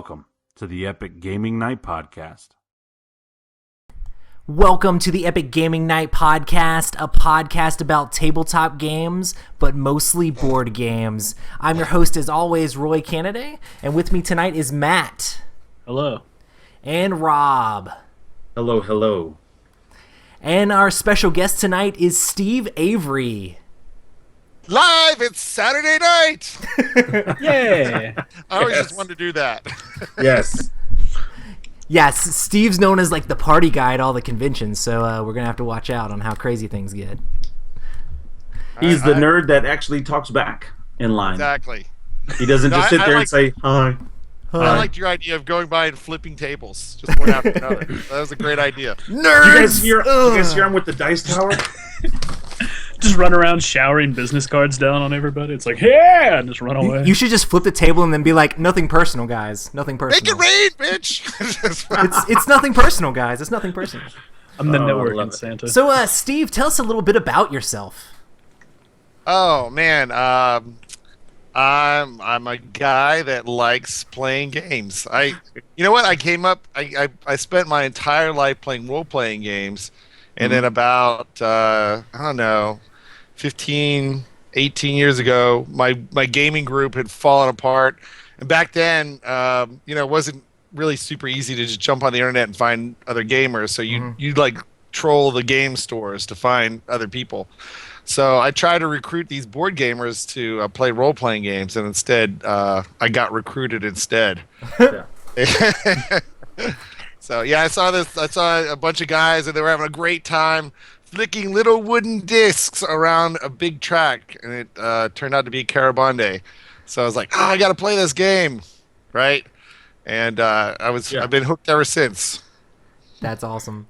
Welcome to the Epic Gaming Night Podcast. Welcome to the Epic Gaming Night Podcast, a podcast about tabletop games, but mostly board games. I'm your host, as always, Roy Canada, and with me tonight is Matt. Hello. And Rob. Hello, hello. And our special guest tonight is Steve Avery. Live, it's Saturday night! Yeah. I always just wanted to do that. Yes. Yes, Steve's known as like the party guy at all the conventions, so we're going to have to watch out on how crazy things get. He's the nerd that actually talks back in line. Exactly. He doesn't just sit there and say, hi. I liked your idea of going by and flipping tables, just one after another. That was a great idea. Nerds! You guys hear him with the dice tower? Just run around showering business cards down on everybody. It's like, yeah, and just run away. You should just flip the table and then be like, nothing personal, guys. Nothing personal. Make it rain, bitch! It's nothing personal, guys. It's nothing personal. I'm the I love networking it. Santa. So, Steve, tell us a little bit about yourself. Oh, man. I'm a guy that likes playing games. You know what? I spent my entire life playing role-playing games, and then about, I don't know, 15, 18 years ago, my gaming group had fallen apart. And back then, it wasn't really super easy to just jump on the internet and find other gamers. So you'd like troll the game stores to find other people. So I tried to recruit these board gamers to play role-playing games, and instead, I got recruited instead. Yeah. So yeah, I saw a bunch of guys, and they were having a great time flicking little wooden discs around a big track, and it turned out to be Carabande. So I was like, I got to play this game, right? And I've been hooked ever since. That's awesome.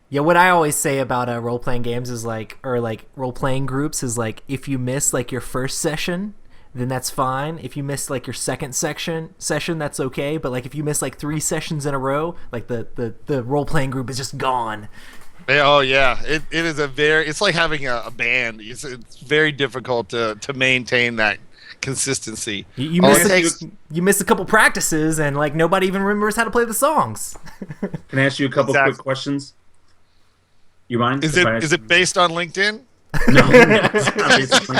Yeah, what I always say about role-playing games is role-playing groups is like, if you miss like your first session, then that's fine. If you miss like your second session, that's okay. But like if you miss like 3 sessions in a row, like the role-playing group is just gone. Oh yeah, it is it's like having a band. It's very difficult to maintain that consistency. You miss a couple practices, and like nobody even remembers how to play the songs. Can I ask you a couple quick questions? You mind? Is it based on LinkedIn? No, it's not basically.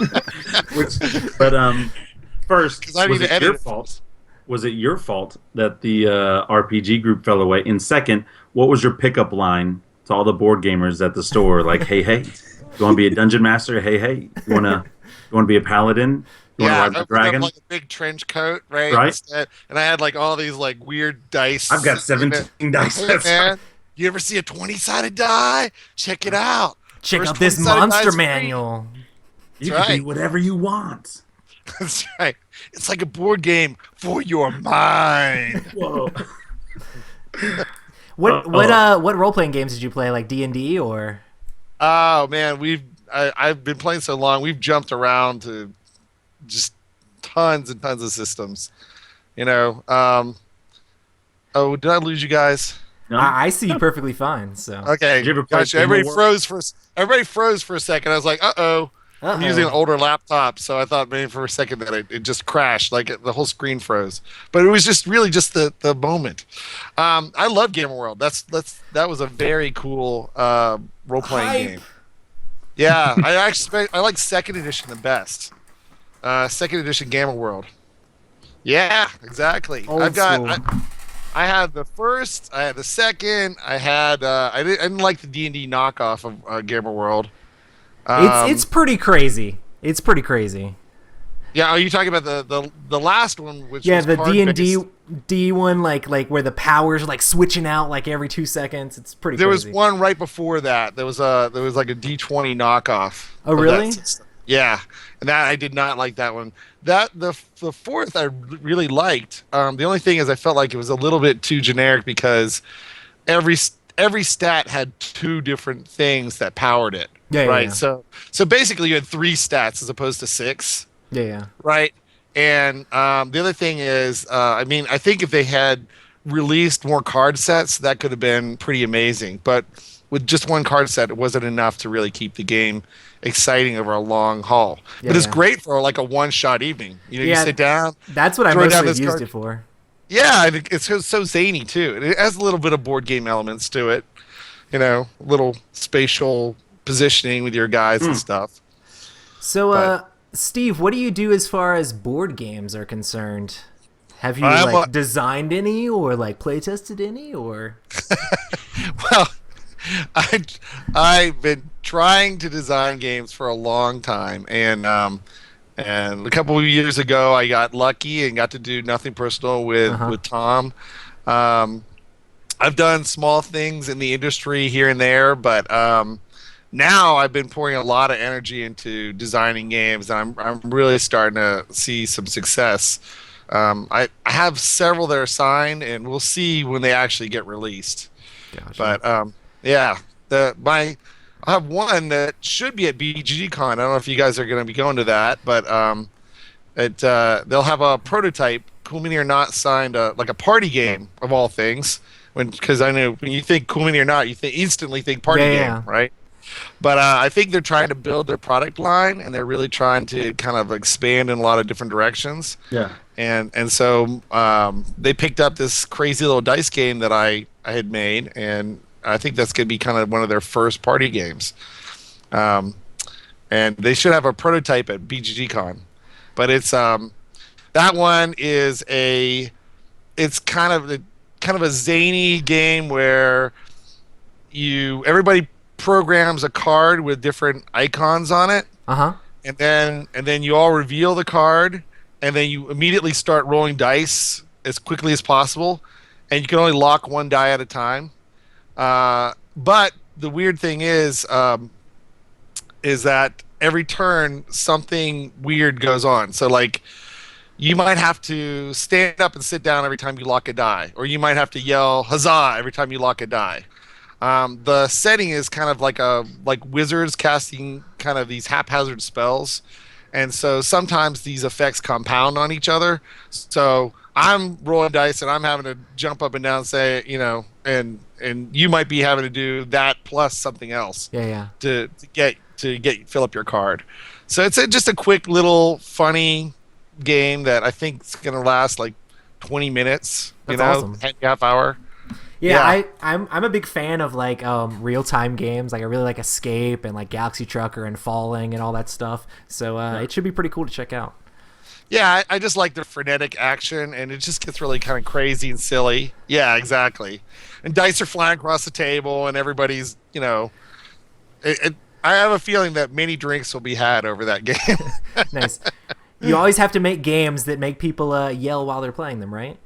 First, was it your fault? Was it your fault that the RPG group fell away? And second, what was your pickup line to all the board gamers at the store? Like, hey, you want to be a dungeon master? Hey, you want to be a paladin? You want to ride the dragon? Like a big trench coat, right? Right. And I had like all these like weird dice. I've got 17 dice. Hey, man, you ever see a 20-sided die? Check it out. Check First out this 20-sided monster dice manual. You can be whatever you want. That's right. It's like a board game for your mind. Whoa. What role-playing games did you play? Like D&D or? Oh man, I've been playing so long. We've jumped around to just tons and tons of systems. Did I lose you guys? No? I see you perfectly fine. So Okay. Did you ever play Gotcha. Game Everybody Award? froze for a second. I was like, uh-oh. I'm using an older laptop, so I thought maybe for a second that it just crashed, like the whole screen froze. But it was just the moment. I love Game World. That was a very cool role-playing game. Yeah, I like second edition the best. Second edition Game World. Yeah, exactly. Old school. I had the first. I had the second. I didn't like the D&D knockoff of Gamer World. It's pretty crazy. It's pretty crazy. Yeah, are you talking about the last one? Which Yeah, was the card-based? D one, like where the powers are like switching out like every 2 seconds. It's pretty. There crazy. was one right before that. There was like a D20 knockoff. Oh, of that really? system. Yeah, and that I did not like that one. The fourth I really liked. The only thing is I felt like it was a little bit too generic because every stat had 2 different things that powered it. Yeah, right. Yeah. So basically you had 3 stats as opposed to 6. Yeah. Right. And the other thing is, I think if they had released more card sets, that could have been pretty amazing. But with just one card set, it wasn't enough to really keep the game exciting over a long haul. Yeah, but it's yeah. great for like a one-shot evening. You sit down. That's what I throw down mostly this used card. it for. Yeah, I think it's so zany too. It has a little bit of board game elements to it. Little spatial positioning with your guys and stuff. So, But Steve, what do you do as far as board games are concerned? Have you I'm like designed any or like play tested any or? well, I've been trying to design games for a long time, and a couple of years ago I got lucky and got to do Nothing Personal with Tom. I've done small things in the industry here and there, but now I've been pouring a lot of energy into designing games, and I'm really starting to see some success. I have several that are signed, and we'll see when they actually get released. Gotcha. But yeah, I have one that should be at BGCon. I don't know if you guys are going to be going to that, but they'll have a prototype, Cool Mini or Not, signed like a party game of all things. Because I know when you think Cool Mini or Not, you instantly think party game, right? But I think they're trying to build their product line, and they're really trying to kind of expand in a lot of different directions. Yeah. And so they picked up this crazy little dice game that I had made, and I think that's going to be kind of one of their first party games. And they should have a prototype at BGGCon. But it's that one is it's kind of a zany game where everybody programs a card with different icons on it. And then you all reveal the card, and then you immediately start rolling dice as quickly as possible, and you can only lock one die at a time. But the weird thing is that every turn something weird goes on. So like you might have to stand up and sit down every time you lock a die, or you might have to yell huzzah every time you lock a die. The setting is kind of like wizards casting kind of these haphazard spells, and so sometimes these effects compound on each other. So I'm rolling dice and I'm having to jump up and down, say, and you might be having to do that plus something else. To fill up your card. So it's just a quick little funny game that I think is going to last like 20 minutes. That's awesome. Half hour. Yeah. I'm a big fan of like real time games. Like I really like Escape and like Galaxy Trucker and Falling and all that stuff. So it should be pretty cool to check out. Yeah, I just like the frenetic action, and it just gets really kind of crazy and silly. Yeah, exactly. And dice are flying across the table, and everybody's, I have a feeling that many drinks will be had over that game. Nice. You always have to make games that make people yell while they're playing them, right?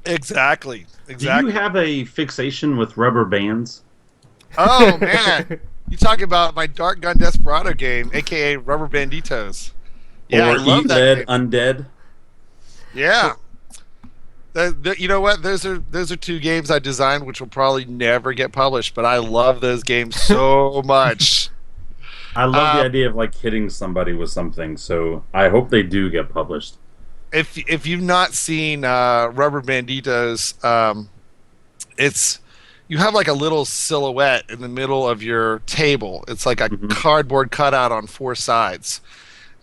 Exactly. Do you have a fixation with rubber bands? Oh, man. You talking about my Dark Gun Desperado game, a.k.a. Rubber Banditos. Yeah, or I love Eat that Lead game. Undead? Yeah. You know what? Those are two games I designed which will probably never get published, but I love those games so much. I love the idea of like hitting somebody with something, so I hope they do get published. If you've not seen Rubber Banditos, you have like a little silhouette in the middle of your table. It's like a cardboard cutout on four sides.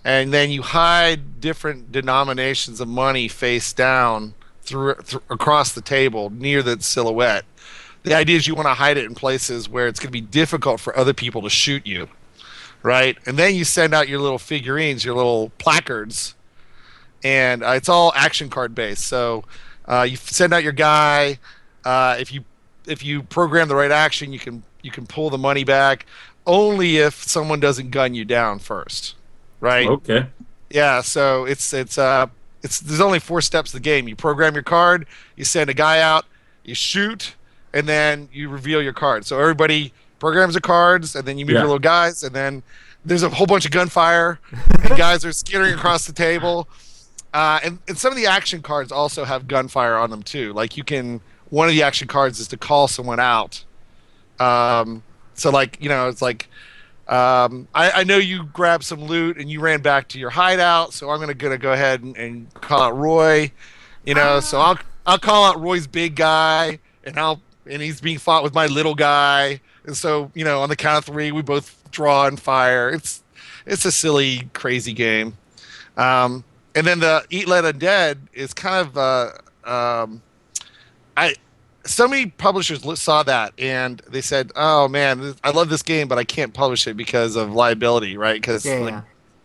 And then you hide different denominations of money face down through across the table near the silhouette. The idea is you want to hide it in places where it's going to be difficult for other people to shoot you, right? And then you send out your little figurines, your little placards, and it's all action card based. So you send out your guy. If you program the right action, you can pull the money back only if someone doesn't gun you down first. Right. Okay. Yeah. So it's there's only 4 steps to the game. You program your card, you send a guy out, you shoot, and then you reveal your card. So everybody programs their cards, and then you move your little guys, and then there's a whole bunch of gunfire, and guys are skittering across the table. And some of the action cards also have gunfire on them too. Like one of the action cards is to call someone out. So like it's like. I know you grabbed some loot and you ran back to your hideout, so I'm gonna go ahead and call out Roy. So I'll call out Roy's big guy, and he's being fought with my little guy, and so on the count of 3 we both draw and fire. It's a silly, crazy game. And then the Eat Let Undead is kind of I so many publishers saw that and they said, "Oh man, I love this game, but I can't publish it because of liability, right? Because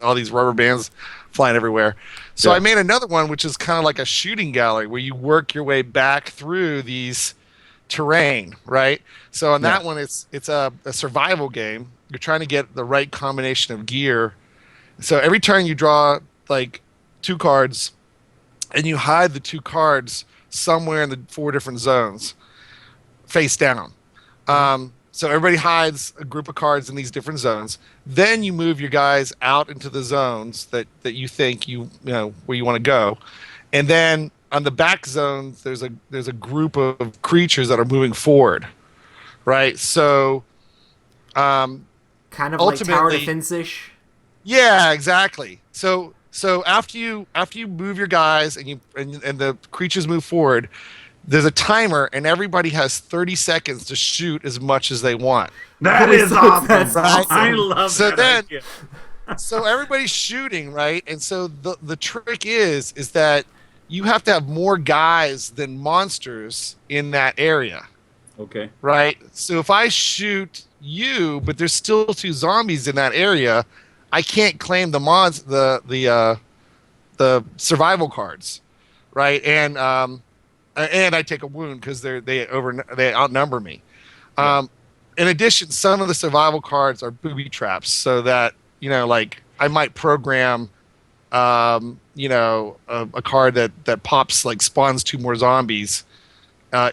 all these rubber bands flying everywhere." So I made another one, which is kind of like a shooting gallery where you work your way back through these terrain, right? So on that one, it's a survival game. You're trying to get the right combination of gear. So every turn you draw like 2 cards, and you hide the 2 cards somewhere in the 4 different zones, face down. So everybody hides a group of cards in these different zones. Then you move your guys out into the zones that you think you know where you want to go, and then on the back zones there's a group of creatures that are moving forward, right? So, kind of like tower defense-ish. Yeah, exactly. So after you move your guys and the creatures move forward, there's a timer and everybody has 30 seconds to shoot as much as they want. That is awesome. That's awesome. I love so that. Then, idea. So everybody's shooting, right? And so the trick is that you have to have more guys than monsters in that area. Okay. Right? So if I shoot you, but there's still 2 zombies in that area, I can't claim the survival cards, right? And I take a wound because they outnumber me. In addition, some of the survival cards are booby traps, so that like I might program, a card that pops like spawns 2 more zombies,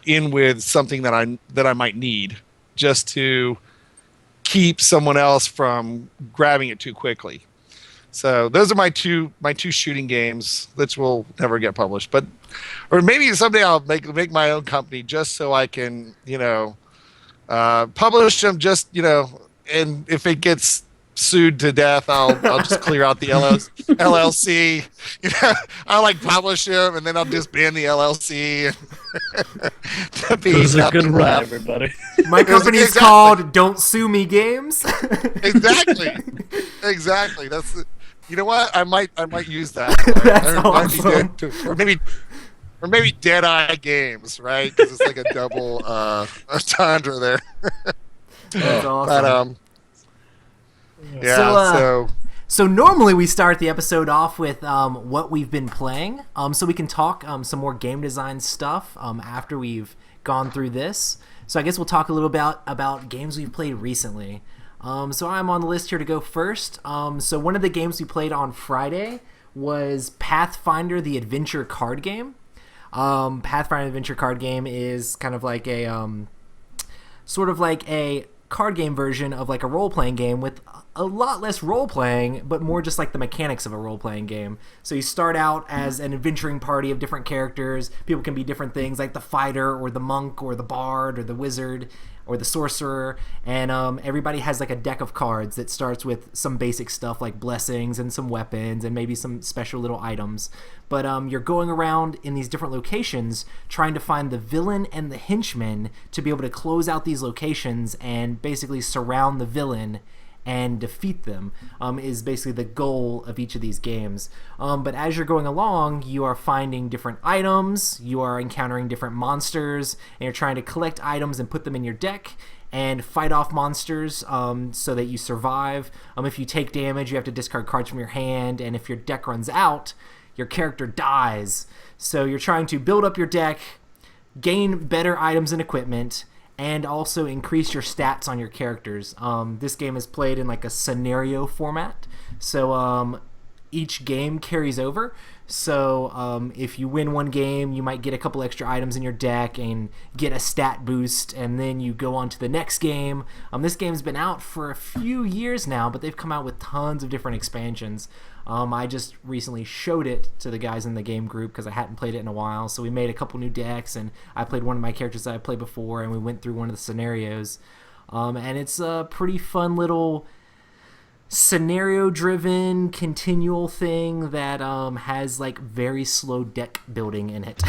in with something that I might need just to keep someone else from grabbing it too quickly. So those are my two shooting games, which will never get published. Or maybe someday I'll make my own company just so I can publish them. And if it gets sued to death, I'll just clear out the LLC. I'll publish them and then I'll disband the LLC. It was a good run, everybody. My company's called Don't Sue Me Games. Exactly. That's you know what? I might use that. That's awesome. Or maybe Dead Eye Games, right? Because it's like a double entendre there. That's awesome. But, So normally we start the episode off with what we've been playing, so we can talk some more game design stuff after we've gone through this. So I guess we'll talk a little about games we've played recently. So I'm on the list here to go first. So one of the games we played on Friday was Pathfinder the Adventure card game. Pathfinder Adventure card game is kind of like a sort of like a card game version of like a role-playing game with a lot less role-playing, but more just like the mechanics of a role-playing game. So you start out as an adventuring party of different characters. People can be different things, like the fighter or the monk or the bard or the wizard or the sorcerer, and everybody has like a deck of cards that starts with some basic stuff like blessings and some weapons and maybe some special little items. But you're going around in these different locations trying to find the villain and the henchman to be able to close out these locations and basically surround the villain and defeat them, is basically the goal of each of these games. But as you're going along, you are finding different items, you are encountering different monsters, and you're trying to collect items and put them in your deck and fight off monsters so that you survive. If you take damage, you have to discard cards from your hand, and if your deck runs out, your character dies. So you're trying to build up your deck, gain better items and equipment, and also increase your stats on your characters. This game is played in like a scenario format, so each game carries over. So if you win one game, you might get a couple extra items in your deck and get a stat boost, and then you go on to the next game. This game's been out for a few years now, but they've come out with tons of different expansions. I just recently showed it to the guys in the game group because I hadn't played it in a while. So we made a couple new decks, and I played one of my characters that I played before, and we went through one of the scenarios. And it's a pretty fun little scenario-driven, continual thing that has like very slow deck building in it.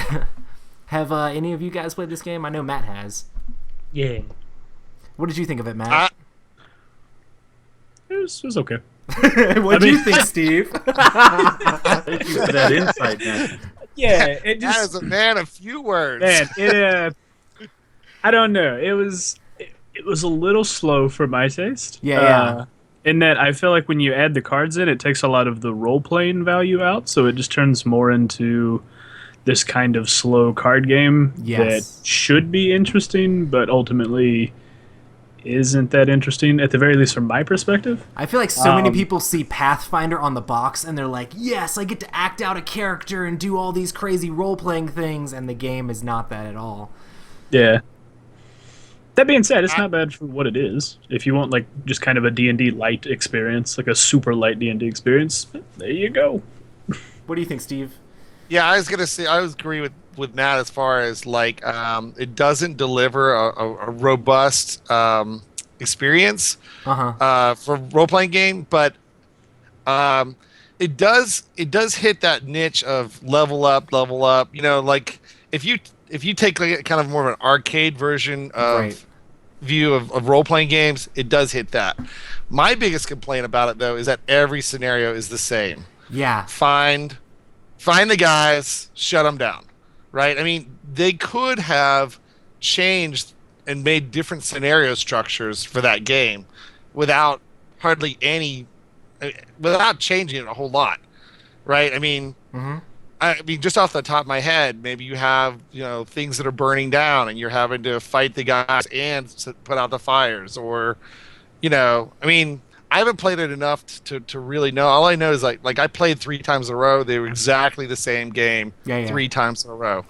Have any of you guys played this game? I know Matt has. Yeah. What did you think of it, Matt? It was okay. What do you think, Steve? Thank you for that insight, man. Yeah, it That just is a man of few words. man, it I don't know. It was a little slow for my taste. Yeah. In that I feel like when you add the cards in, it takes a lot of the role playing value out, so it just turns more into this kind of slow card game that Yes. should be interesting, but ultimately isn't that interesting, at the very least from my perspective. I feel like so many people see Pathfinder on the box and they're like, yes, I get to act out a character and do all these crazy role-playing things, and the game is not that at all. Yeah. That being said, it's not bad for what it is. If you want like just kind of a D&D light experience, like a super light D&D experience, there you go. What do you think, Steve? Yeah, I was gonna say I would agree with Matt as far as like it doesn't deliver a robust experience for role playing game, but it does hit that niche of level up. You know, like if you take like kind of more of an arcade version of Right. view of role playing games, it does hit that. My biggest complaint about it though is that every scenario is the same. Yeah. Find the guys, shut them down, right? I mean, they could have changed and made different scenario structures for that game without hardly any, without changing it a whole lot, right? I mean, just off the top of my head, maybe you have, you know, things that are burning down and you're having to fight the guys and put out the fires, or, you know, I mean, I haven't played it enough to really know. All I know is like I played 3 times in a row. They were exactly the same game 3 times in a row.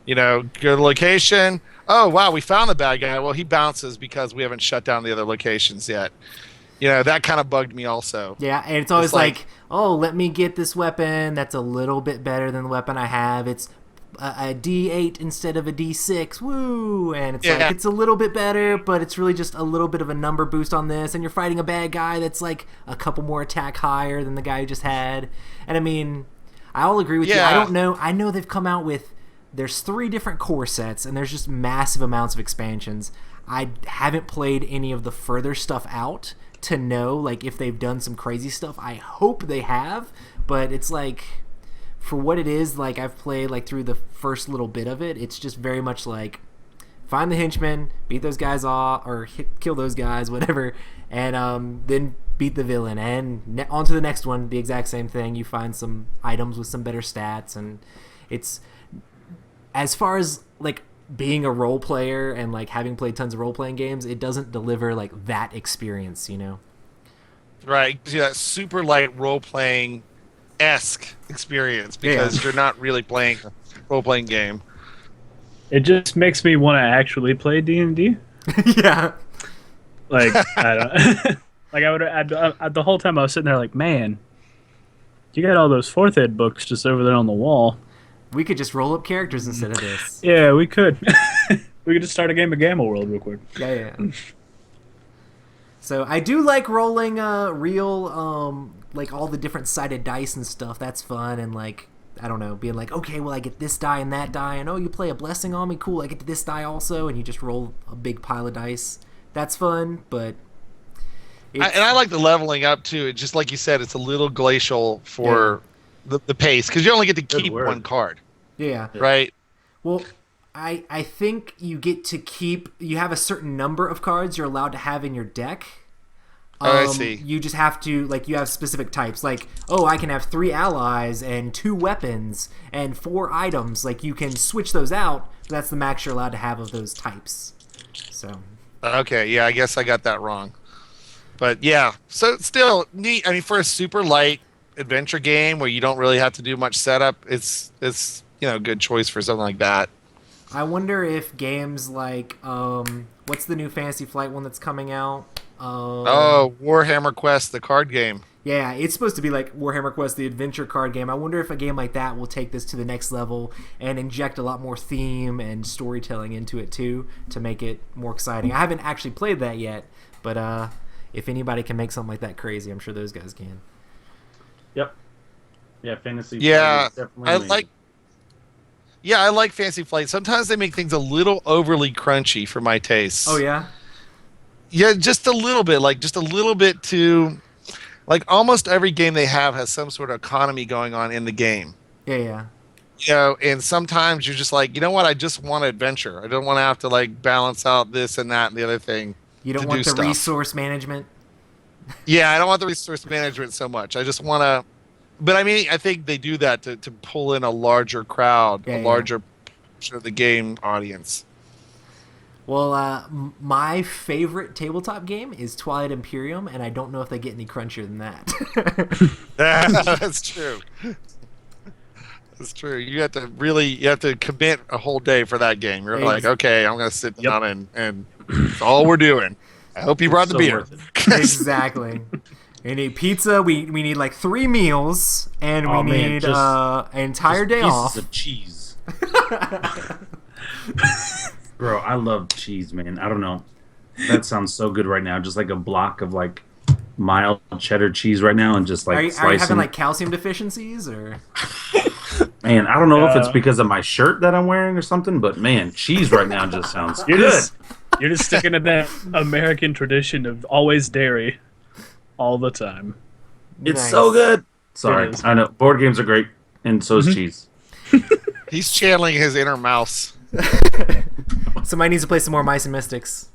You know, go to location. Oh, wow, we found the bad guy. Well, he bounces because we haven't shut down the other locations yet. You know, that kind of bugged me also. Yeah, and it's always like, oh, let me get this weapon that's a little bit better than the weapon I have. It's a D8 instead of a D6. Woo! And it's like, it's a little bit better, but it's really just a little bit of a number boost on this. And you're fighting a bad guy that's like a couple more attack higher than the guy you just had. And I mean, I'll agree with you. I don't know. I know they've come out with, there's 3 different core sets, and there's just massive amounts of expansions. I haven't played any of the further stuff out to know like if they've done some crazy stuff. I hope they have, but it's like, for what it is, like I've played like through the first little bit of it, it's just very much like find the henchmen, beat those guys off, or kill those guys, whatever, and then beat the villain, and on to the next one. The exact same thing. You find some items with some better stats, and it's, as far as like being a role player and like having played tons of role playing games, it doesn't deliver like that experience, you know? Right. Yeah, that super light role playing esque experience because you're not really playing a role playing game. It just makes me want to actually play D&D. Yeah. Like I don't like the whole time I was sitting there like, man, you got all those 4th ed books just over there on the wall. We could just roll up characters instead of this. Yeah, we could. We could just start a game of Gamma World real quick. Yeah. So I do like rolling real like all the different sided dice and stuff. That's fun, and like, I don't know, being like, okay, well I get this die and that die, and oh, you play a blessing on me, cool, I get this die also, and you just roll a big pile of dice. That's fun, but I like the leveling up too. It just, like you said, it's a little glacial for the pace, because you only get to keep one card. Yeah. Right. Well, I think you get to keep, you have a certain number of cards you're allowed to have in your deck. I see. You just have to, like, you have specific types. Like, oh, I can have 3 allies and 2 weapons and 4 items. Like, you can switch those out. But that's the max you're allowed to have of those types. So. Okay, yeah, I guess I got that wrong. But yeah, so still neat. I mean, for a super light adventure game where you don't really have to do much setup, it's you know, a good choice for something like that. I wonder if games like what's the new Fantasy Flight one that's coming out? Warhammer Quest, the card game. Yeah, it's supposed to be like Warhammer Quest, the adventure card game. I wonder if a game like that will take this to the next level and inject a lot more theme and storytelling into it too, to make it more exciting. I haven't actually played that yet, but if anybody can make something like that crazy, I'm sure those guys can. Yep. Yeah, Fantasy Yeah, Flight is definitely I like Fantasy Flight. Sometimes they make things a little overly crunchy for my taste. Oh yeah? Yeah, just a little bit. Like, just a little bit too... Like, almost every game they have has some sort of economy going on in the game. Yeah. And sometimes you're just like, you know what? I just want adventure. I don't want to have to like balance out this and that and the other thing. You don't to want do the stuff. resource management. Yeah, I don't want the resource management so much. I just want to. But I mean, I think they do that to pull in a larger crowd, Yeah, a yeah. larger portion of the game audience. Well, my favorite tabletop game is Twilight Imperium, and I don't know if they get any crunchier than that. That's true. That's true. You have to commit a whole day for that game. You're like, okay, I'm going to sit down and that's all we're doing. I hope you brought the beer. Exactly. We need pizza. We need like 3 meals, and we need an entire day off. Of cheese. Bro, I love cheese, man. I don't know. That sounds so good right now. Just like a block of like mild cheddar cheese right now, and just like Are you slicing. having like calcium deficiencies or? Man, I don't know if it's because of my shirt that I'm wearing or something, but man, cheese right now just sounds good. You're just sticking to that American tradition of always dairy, all the time. It's so good. Sorry, It is. I know board games are great, and so is cheese. He's channeling his inner mouse. Somebody needs to play some more Mice and Mystics.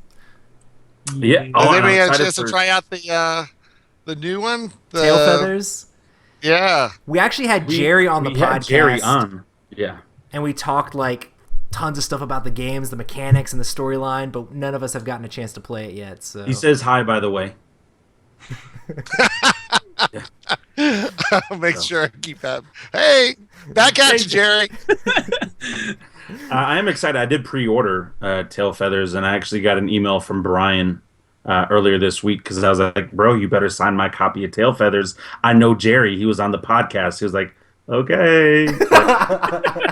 Yeah. Has I'm anybody had a excited chance to for- try out the new one? The Tail Feathers. Yeah. We actually had Jerry on the we had podcast. Jerry on. Yeah. And we talked like tons of stuff about the games, the mechanics, and the storyline, but none of us have gotten a chance to play it yet. So He says hi, by the way. I'll make sure I keep that. Hey, back at you, Jerry. I am excited. I did pre-order Tail Feathers, and I actually got an email from Brian earlier this week because I was like, bro, you better sign my copy of Tail Feathers. I know Jerry. He was on the podcast. He was like, okay.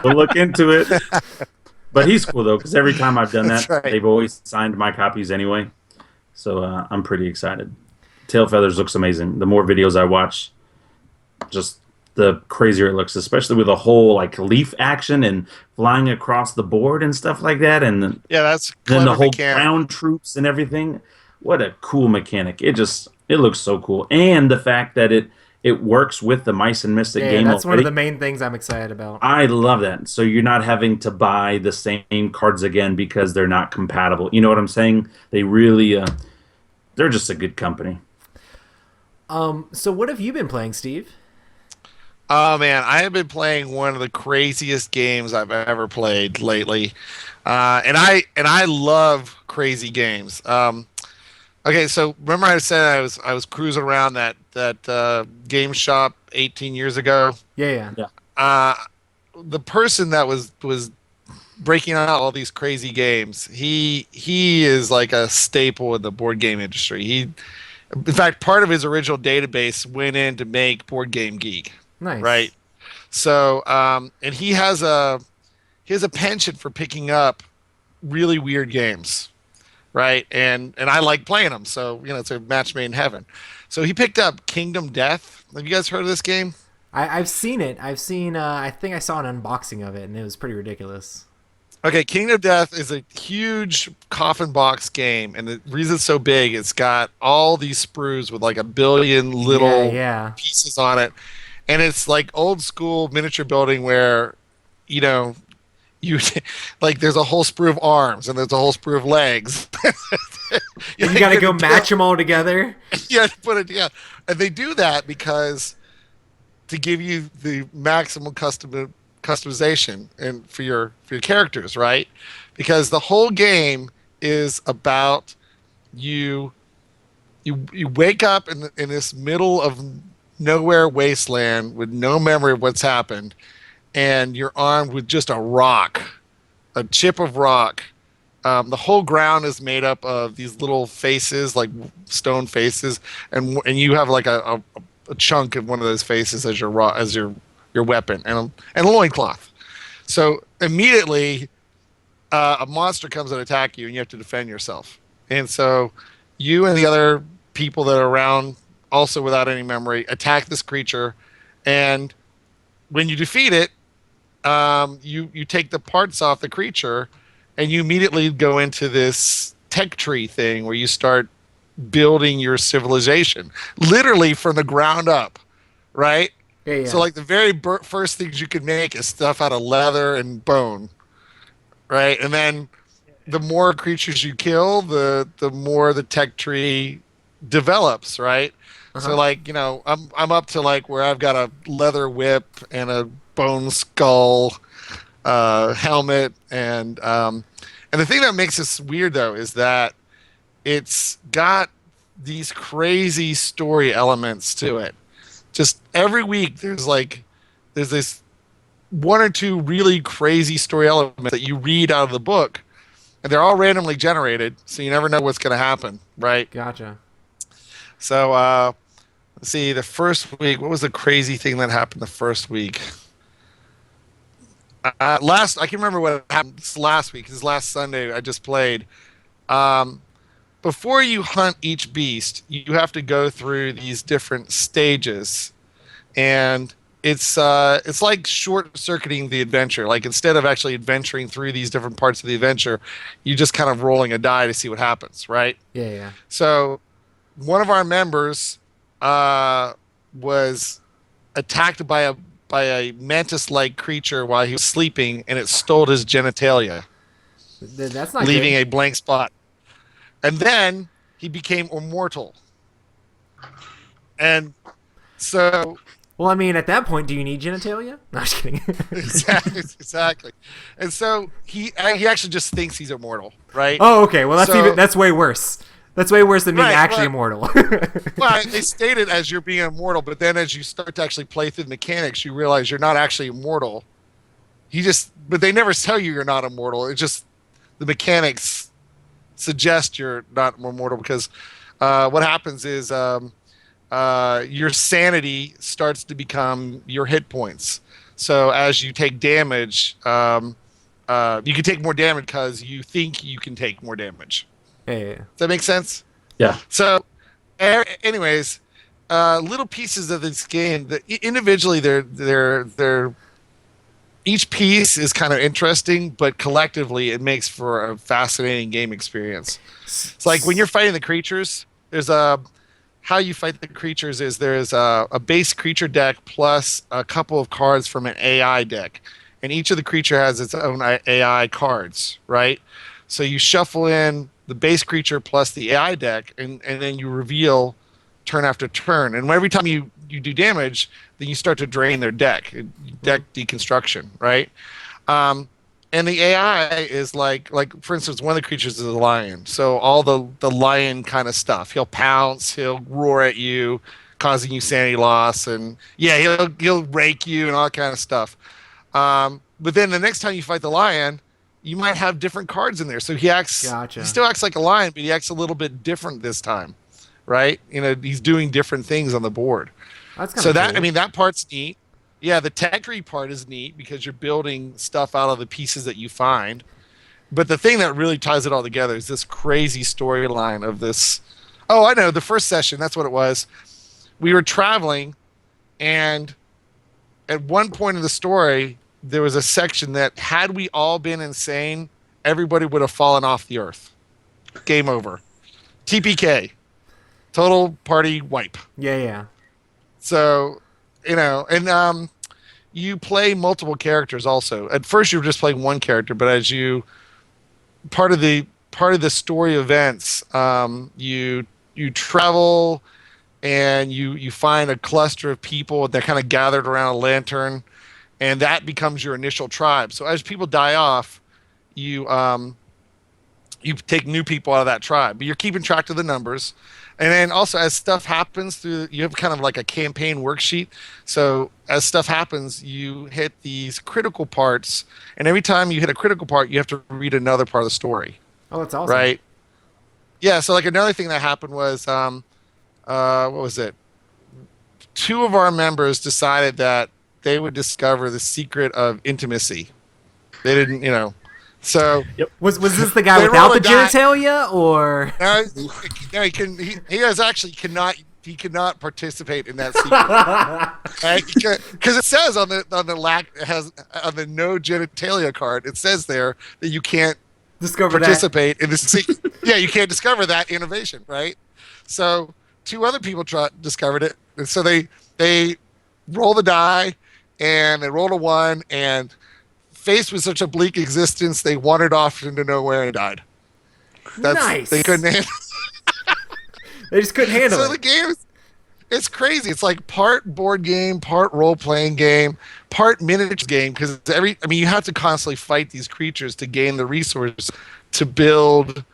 We'll look into it. But he's cool, though, because every time I've done that, That's right. they've always signed my copies anyway. So I'm pretty excited. Tail Feathers looks amazing. The more videos I watch, just the crazier it looks, especially with the whole like leaf action and flying across the board and stuff like that, and then That's the clever whole mechanic. ground troops and everything. What a cool mechanic! It looks so cool, and the fact that it works with the Mice and Mystic yeah, game. that's one already, of the main things I'm excited about. I love that. So you're not having to buy the same cards again because they're not compatible. You know what I'm saying? They really, they're just a good company. So what have you been playing, Steve? Oh man, I have been playing one of the craziest games I've ever played lately, and I love crazy games. Okay, so remember I said I was cruising around that game shop 18 years ago. Yeah. The person that was breaking out all these crazy games, he is like a staple in the board game industry. In fact, part of his original database went in to make Board Game Geek. Nice. Right. So, and he has a penchant for picking up really weird games, right? And I like playing them, so it's a match made in heaven. So he picked up Kingdom Death. Have you guys heard of this game? I've seen it. I think I saw an unboxing of it, and it was pretty ridiculous. Okay, Kingdom Death is a huge coffin box game, and the reason it's so big, it's got all these sprues with like a billion little Yeah. pieces on it. And it's like old school miniature building where, you like there's a whole sprue of arms and there's a whole sprue of legs. You got to go match them all together. Yeah, put it together. And they do that because to give you the maximum customization and for your characters, right? Because the whole game is about you wake up in this middle of nowhere wasteland with no memory of what's happened, and you're armed with just a chip of rock. The whole ground is made up of these little faces, like stone faces, and you have like a chunk of one of those faces as your weapon and a loincloth. So immediately a monster comes and attack you, and you have to defend yourself. And so you and the other people that are around, also without any memory, attack this creature, and when you defeat it, you take the parts off the creature, and you immediately go into this tech tree thing where you start building your civilization, literally from the ground up, right? Yeah, So like the very first things you can make is stuff out of leather and bone, right? And then the more creatures you kill, the more the tech tree develops, right? So Uh-huh. like, I'm up to like where I've got a leather whip and a bone skull helmet, and the thing that makes this weird though is that it's got these crazy story elements to it. Just every week there's this one or two really crazy story elements that you read out of the book, and they're all randomly generated, so you never know what's going to happen, right? Gotcha. So let's see, the first week, what was the crazy thing that happened the first week? I can remember what happened last week. Because last Sunday I just played. Before you hunt each beast, you have to go through these different stages, and it's like short circuiting the adventure. Like instead of actually adventuring through these different parts of the adventure, you just kind of rolling a die to see what happens, right? Yeah, yeah. So one of our members was attacked by a mantis-like creature while he was sleeping, and it stole his genitalia, That's not leaving good. a blank spot. And then he became immortal. And so Well, I mean, at that point, do you need genitalia? No, I'm just kidding. exactly. And so he actually just thinks he's immortal, right? Oh, okay. Well, that's way worse. That's way worse than being Right, actually but- immortal. Well, they state it as you're being immortal, but then as you start to actually play through the mechanics, you realize you're not actually immortal. But they never tell you you're not immortal. It's just the mechanics suggest you're not immortal, because what happens is your sanity starts to become your hit points. So as you take damage, you can take more damage because you think you can take more damage. Yeah. Does that make sense? Yeah. So, anyways, little pieces of this game. Individually, they're each piece is kind of interesting, but collectively, it makes for a fascinating game experience. It's like when you're fighting the creatures. How you fight the creatures is there's a base creature deck plus a couple of cards from an AI deck, and each of the creature has its own AI cards, right? So you shuffle in the base creature plus the AI deck, and then you reveal turn after turn. And every time you do damage, then you start to drain their deck deconstruction, right? And the AI is like for instance, one of the creatures is a lion. So all the lion kind of stuff. He'll pounce, he'll roar at you, causing you sanity loss, and yeah, he'll rake you and all that kind of stuff. But then the next time you fight the lion, you might have different cards in there. So Gotcha. he still acts like a lion, but he acts a little bit different this time, right? He's doing different things on the board. That's kind So of that cool. I mean that part's neat. Yeah, the tech tree part is neat because you're building stuff out of the pieces that you find. But the thing that really ties it all together is this crazy storyline of this. Oh, I know, the first session, that's what it was. We were traveling, and at one point in the story, there was a section that had we all been insane, everybody would have fallen off the earth. Game over. TPK. Total party wipe. Yeah. So, and you play multiple characters also. At first you were just playing one character, but as you part of the story events, you travel and you find a cluster of people that kind of gathered around a lantern, and that becomes your initial tribe. So as people die off, you take new people out of that tribe, but you're keeping track of the numbers. And then also as stuff happens you have kind of like a campaign worksheet. So as stuff happens, you hit these critical parts, and every time you hit a critical part, you have to read another part of the story. Oh, that's awesome. Right? Yeah. So like another thing that happened was, what was it? Two of our members decided that they would discover the secret of intimacy. They didn't. So Was this the guy They without roll the a die. genitalia, or? no, he cannot participate in that secret. Because it says on the no genitalia card, it says there that you can't Discover that. participate in this secret. Yeah, you can't discover that innovation, right? So two other people discovered it, and so they roll the die, and they rolled a 1, and faced with such a bleak existence, they wandered off into nowhere and died. Nice. They couldn't handle. They just couldn't handle So it. the game, it's crazy. It's like part board game, part role playing game, part miniature game. Because you have to constantly fight these creatures to gain the resource to build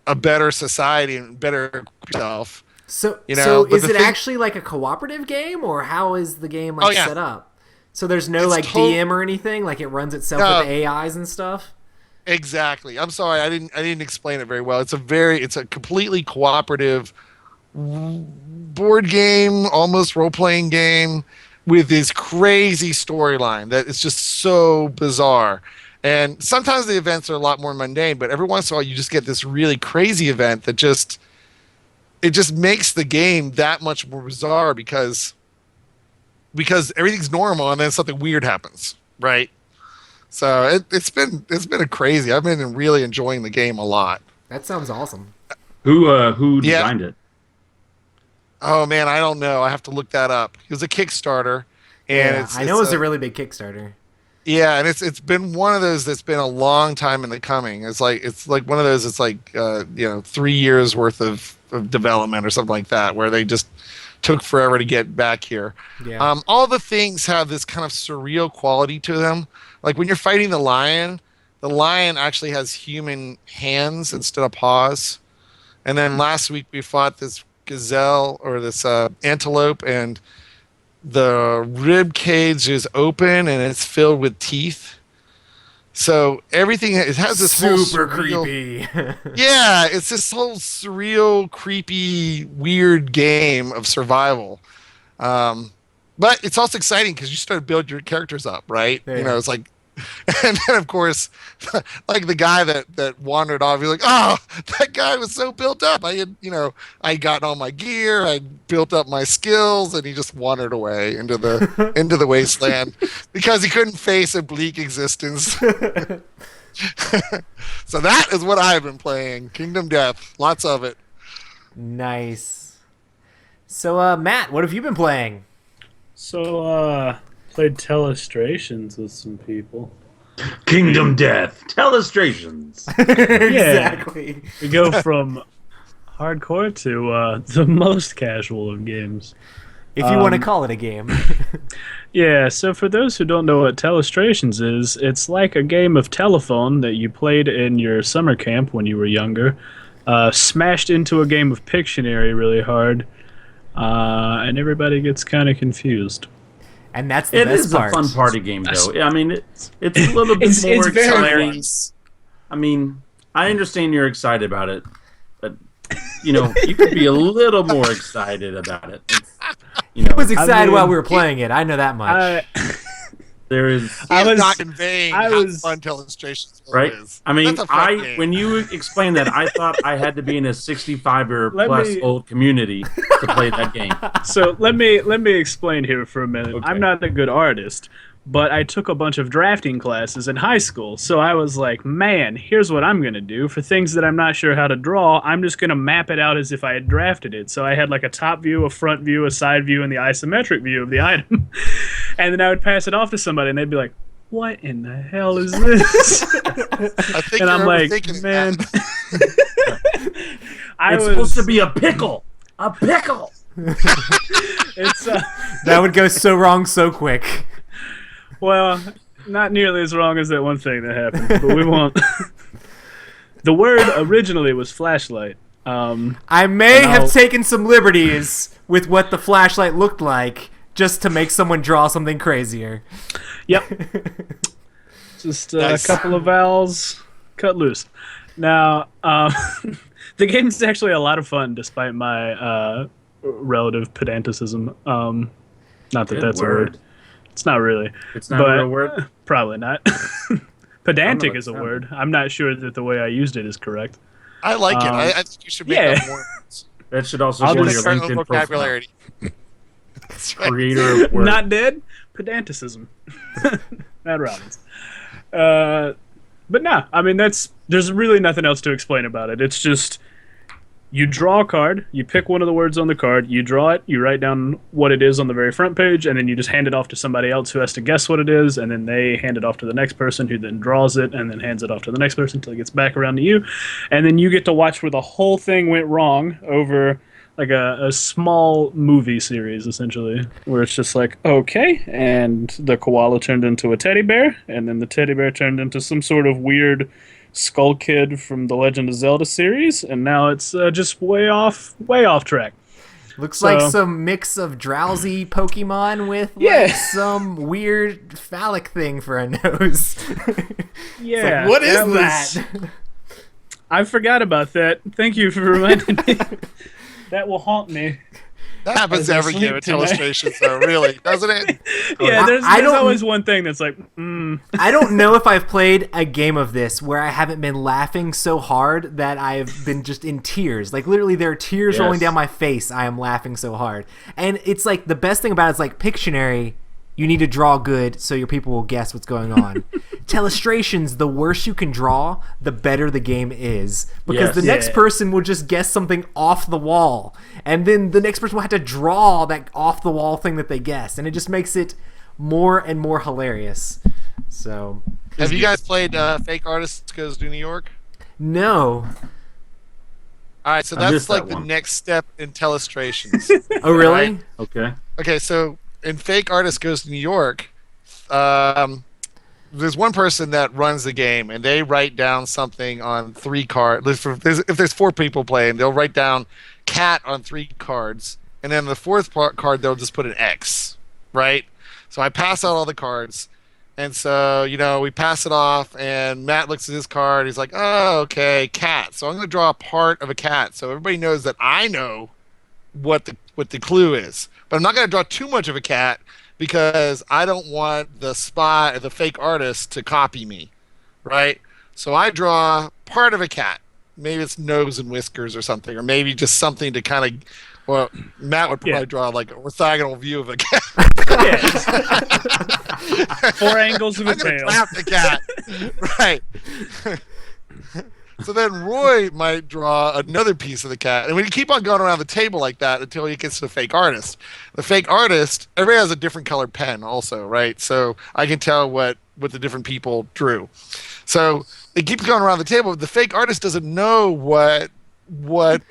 a better society and better yourself. So but is it actually like a cooperative game, or how is the game set up? So there's no DM or anything, like it runs itself with the AIs and stuff. Exactly. I'm sorry, I didn't explain it very well. It's a completely cooperative board game, almost role playing game with this crazy storyline that is just so bizarre. And sometimes the events are a lot more mundane, but every once in a while you just get this really crazy event that just makes the game that much more bizarre because everything's normal and then something weird happens, right? So it's been a crazy. I've been really enjoying the game a lot. That sounds awesome. Who designed it? Oh man, I don't know. I have to look that up. It was a Kickstarter, and I know it was a really big Kickstarter. Yeah, and it's been one of those that's been a long time in the coming. It's like one of those. It's like 3 years worth of development or something like that, where they just took forever to get back here. Yeah. All the things have this kind of surreal quality to them. Like when you're fighting the lion actually has human hands instead of paws. And then last week we fought this gazelle or this antelope, and the rib cage is open and it's filled with teeth. So everything, it has this super whole surreal, creepy. yeah, it's this whole surreal, creepy, weird game of survival. But it's also exciting because you start to build your characters up, right? Yeah. It's like, and then of course, like the guy that wandered off, you're like, oh, that guy was so built up. I got all my gear, I built up my skills, and he just wandered away into the wasteland because he couldn't face a bleak existence. So that is what I've been playing. Kingdom Death, lots of it. Nice. So, Matt, what have you been playing? So, played Telestrations with some people. Kingdom Death Telestrations. Exactly. We go from hardcore to the most casual of games. If you want to call it a game. Yeah, so for those who don't know what Telestrations is, it's like a game of telephone that you played in your summer camp when you were younger, smashed into a game of Pictionary really hard, and everybody gets kind of confused. And that's the best part. It is a fun party game, though. I mean, it's a little bit more exciting. I mean, I understand you're excited about it, but you could be a little more excited about it. I was excited while we were playing it. I know that much. There is. I was not conveying how fun Telestrations right. is. I mean, when you explained that, I thought I had to be in a 65 or plus old community to play that game. So let me explain here for a minute. Okay. I'm not a good artist, but I took a bunch of drafting classes in high school. So I was like, man, here's what I'm going to do. For things that I'm not sure how to draw, I'm just going to map it out as if I had drafted it. So I had like a top view, a front view, a side view, and the isometric view of the item. And then I would pass it off to somebody, and they'd be like, what in the hell is this? And I'm like, man. It's supposed to be a pickle. A pickle. That would go so wrong so quick. Well, not nearly as wrong as that one thing that happened, but we won't. The word originally was flashlight. I may have taken some liberties with what the flashlight looked like just to make someone draw something crazier. Yep. Just a couple of vowels cut loose. Now, the game's actually a lot of fun despite my relative pedanticism. Not that that's a word. It's not really. It's not a real word? Probably not. Pedantic is a word. I'm not sure that the way I used it is correct. I like it. I think you should make up more words. That should also be on your LinkedIn vocabulary. Creator of words. Not dead. Pedanticism. Matt Robbins. But no, I mean there's really nothing else to explain about it. It's just You draw a card, you pick one of the words on the card, you draw it, you write down what it is on the very front page, and then you just hand it off to somebody else who has to guess what it is, and then they hand it off to the next person who then draws it and then hands it off to the next person until it gets back around to you. And then you get to watch where the whole thing went wrong over like a small movie series, essentially, where it's just like, okay, and the koala turned into a teddy bear, and then the teddy bear turned into some sort of weird Skull Kid from the Legend of Zelda series, and now it's just way off track. Looks like some mix of drowsy Pokemon with like some weird phallic thing for a nose. Yeah, like, what is that? I forgot about that. Thank you for reminding me. That will haunt me. That happens every game at Illustrations, though, really, doesn't it? Yeah, there's always one thing that's like, I don't know if I've played a game of this where I haven't been laughing so hard that I've been just in tears. Like, literally, there are tears rolling down my face. I am laughing so hard. And it's like, the best thing about it is like Pictionary, you need to draw good so your people will guess what's going on. Telestrations, the worse you can draw, the better the game is. Because the next person will just guess something off the wall. And then the next person will have to draw that off the wall thing that they guessed. And it just makes it more and more hilarious. So, have you guys played Fake Artists Goes to New York? No. All right, so that's like the next step in Telestrations. Oh, really? Right? Okay. Okay, so in Fake Artist Goes to New York, there's one person that runs the game, and they write down something on 3 cards. If there's 4 people playing, they'll write down cat on 3 cards, and then the 4th card they'll just put an X, right? So I pass out all the cards, and so we pass it off, and Matt looks at his card. He's like, "Oh, okay, cat." So I'm going to draw a part of a cat, so everybody knows that I know what the clue is. But I'm not going to draw too much of a cat because I don't want the spy, the fake artist, to copy me, right? So I draw part of a cat. Maybe it's nose and whiskers or something, or maybe just something to kind of. Well, Matt would probably draw like a orthogonal view of a cat. 4 angles of a tail. Clap the cat, right? So then Roy might draw another piece of the cat. And we keep on going around the table like that until he gets to the fake artist. The fake artist, everybody has a different colored pen also, right? So I can tell what the different people drew. So it keeps going around the table. The fake artist doesn't know what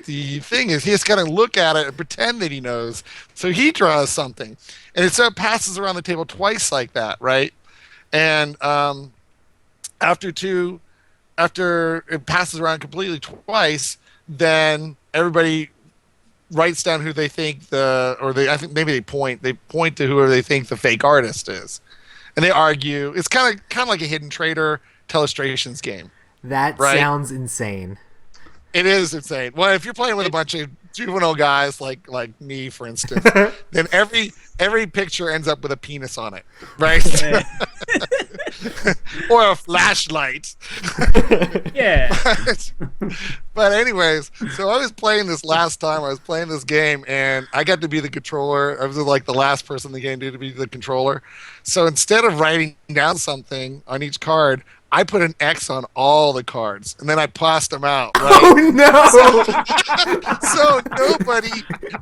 the thing is. He has to kind of look at it and pretend that he knows. So he draws something. And it sort of passes around the table twice like that, right? And after it passes around completely twice, then everybody writes down who they think I think maybe they point to whoever they think the fake artist is, and they argue. It's kind of like a hidden traitor Telestrations game. That sounds insane. It is insane. Well, if you're playing with a bunch of juvenile guys like me, for instance, then every picture ends up with a penis on it, right? Or a flashlight. Yeah. But anyways, so I was playing this last time. I was playing this game, and I got to be the controller. I was like the last person in the game to be the controller. So instead of writing down something on each card, I put an X on all the cards, and then I passed them out. Right? Oh no! So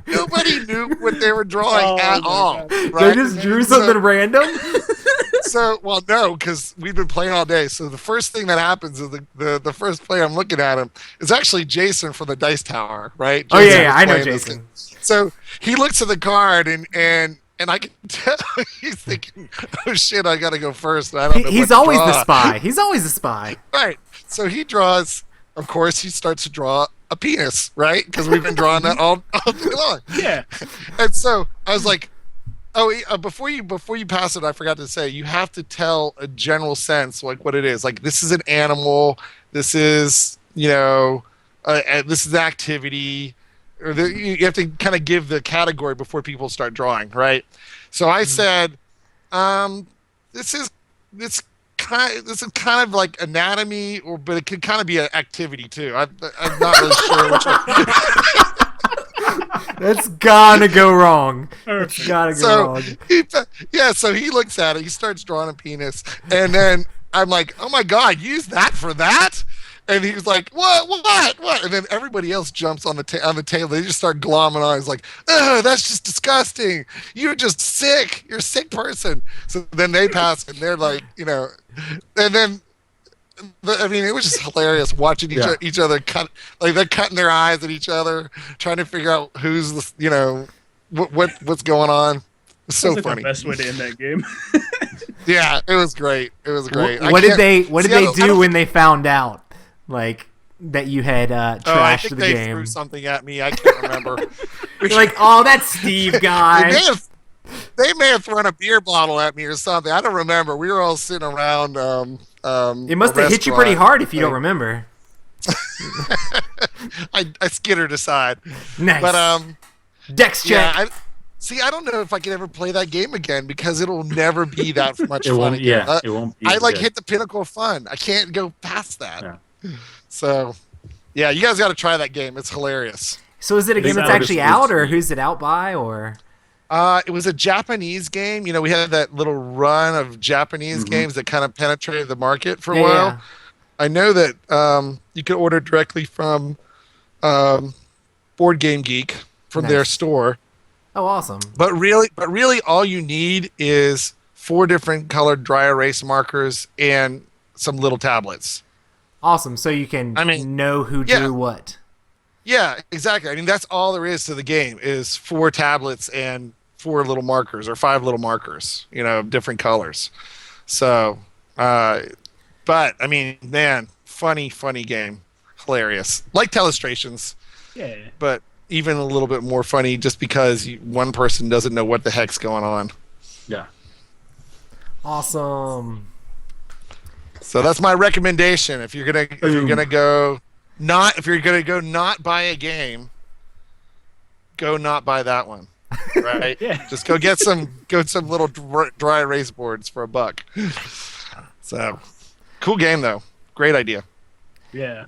nobody knew what they were drawing at all. Right? They just drew something random. So, well, no, because we've been playing all day. So the first thing that happens is the first player I'm looking at him is actually Jason from the Dice Tower, right? Jason, oh yeah, I know Jason. So he looks at the card and I can tell he's thinking, "Oh shit, I got to go first." I don't know. He's always the spy. He's always the spy. Right. So he draws. Of course, he starts to draw a penis, right? Because we've been drawing that all day long. Yeah. And so I was like, "Oh, before you pass it, I forgot to say you have to tell a general sense like what it is. Like this is an animal. This is this is activity." Or you have to kind of give the category before people start drawing, right? So I said, this is kind of like anatomy, but it could kind of be an activity too. I'm not really sure which one. That's gotta go wrong. It's gotta go wrong. So he looks at it. He starts drawing a penis, and then I'm like, "Oh my god, use that for that!" And he was like, what? And then everybody else jumps on the table. They just start glomming on. He's like, ugh, that's just disgusting. You're just sick. You're a sick person. So then they pass, and they're like, and then, it was just hilarious watching each other cut. Like, they're cutting their eyes at each other, trying to figure out who's, what's going on. It's so funny. The best way to end that game. Yeah, it was great. It was great. What did they do when they found out, like, that you had trashed I think the they game? threw something at me. I can't remember. You're like, oh, that's Steve guy. They may have thrown a beer bottle at me or something. I don't remember. We were all sitting around. It must have hit you pretty hard if you don't remember. I skittered aside. Nice. But Dex check. Yeah, I don't know if I can ever play that game again because it'll never be that much fun again. Yeah, it won't be. I hit the pinnacle of fun. I can't go past that. Yeah. So, yeah, you guys got to try that game. It's hilarious. So is it a game that's actually out, or who's it out by, or? It was a Japanese game. We had that little run of Japanese games that kind of penetrated the market for a while. Yeah. I know that you could order directly from Board Game Geek from their store. Oh, awesome. But really, all you need is 4 different colored dry erase markers and some little tablets. Awesome. So you can know who drew what. Yeah, exactly. That's all there is to the game is 4 tablets and 4 little markers or 5 little markers, different colors. So, but man, funny game. Hilarious. Like Telestrations. Yeah. But even a little bit more funny just because one person doesn't know what the heck's going on. Yeah. Awesome. So that's my recommendation. If you're gonna go not buy a game, go not buy that one. Right? Yeah. Just go get some little dry erase boards for $1. So cool game though. Great idea. Yeah.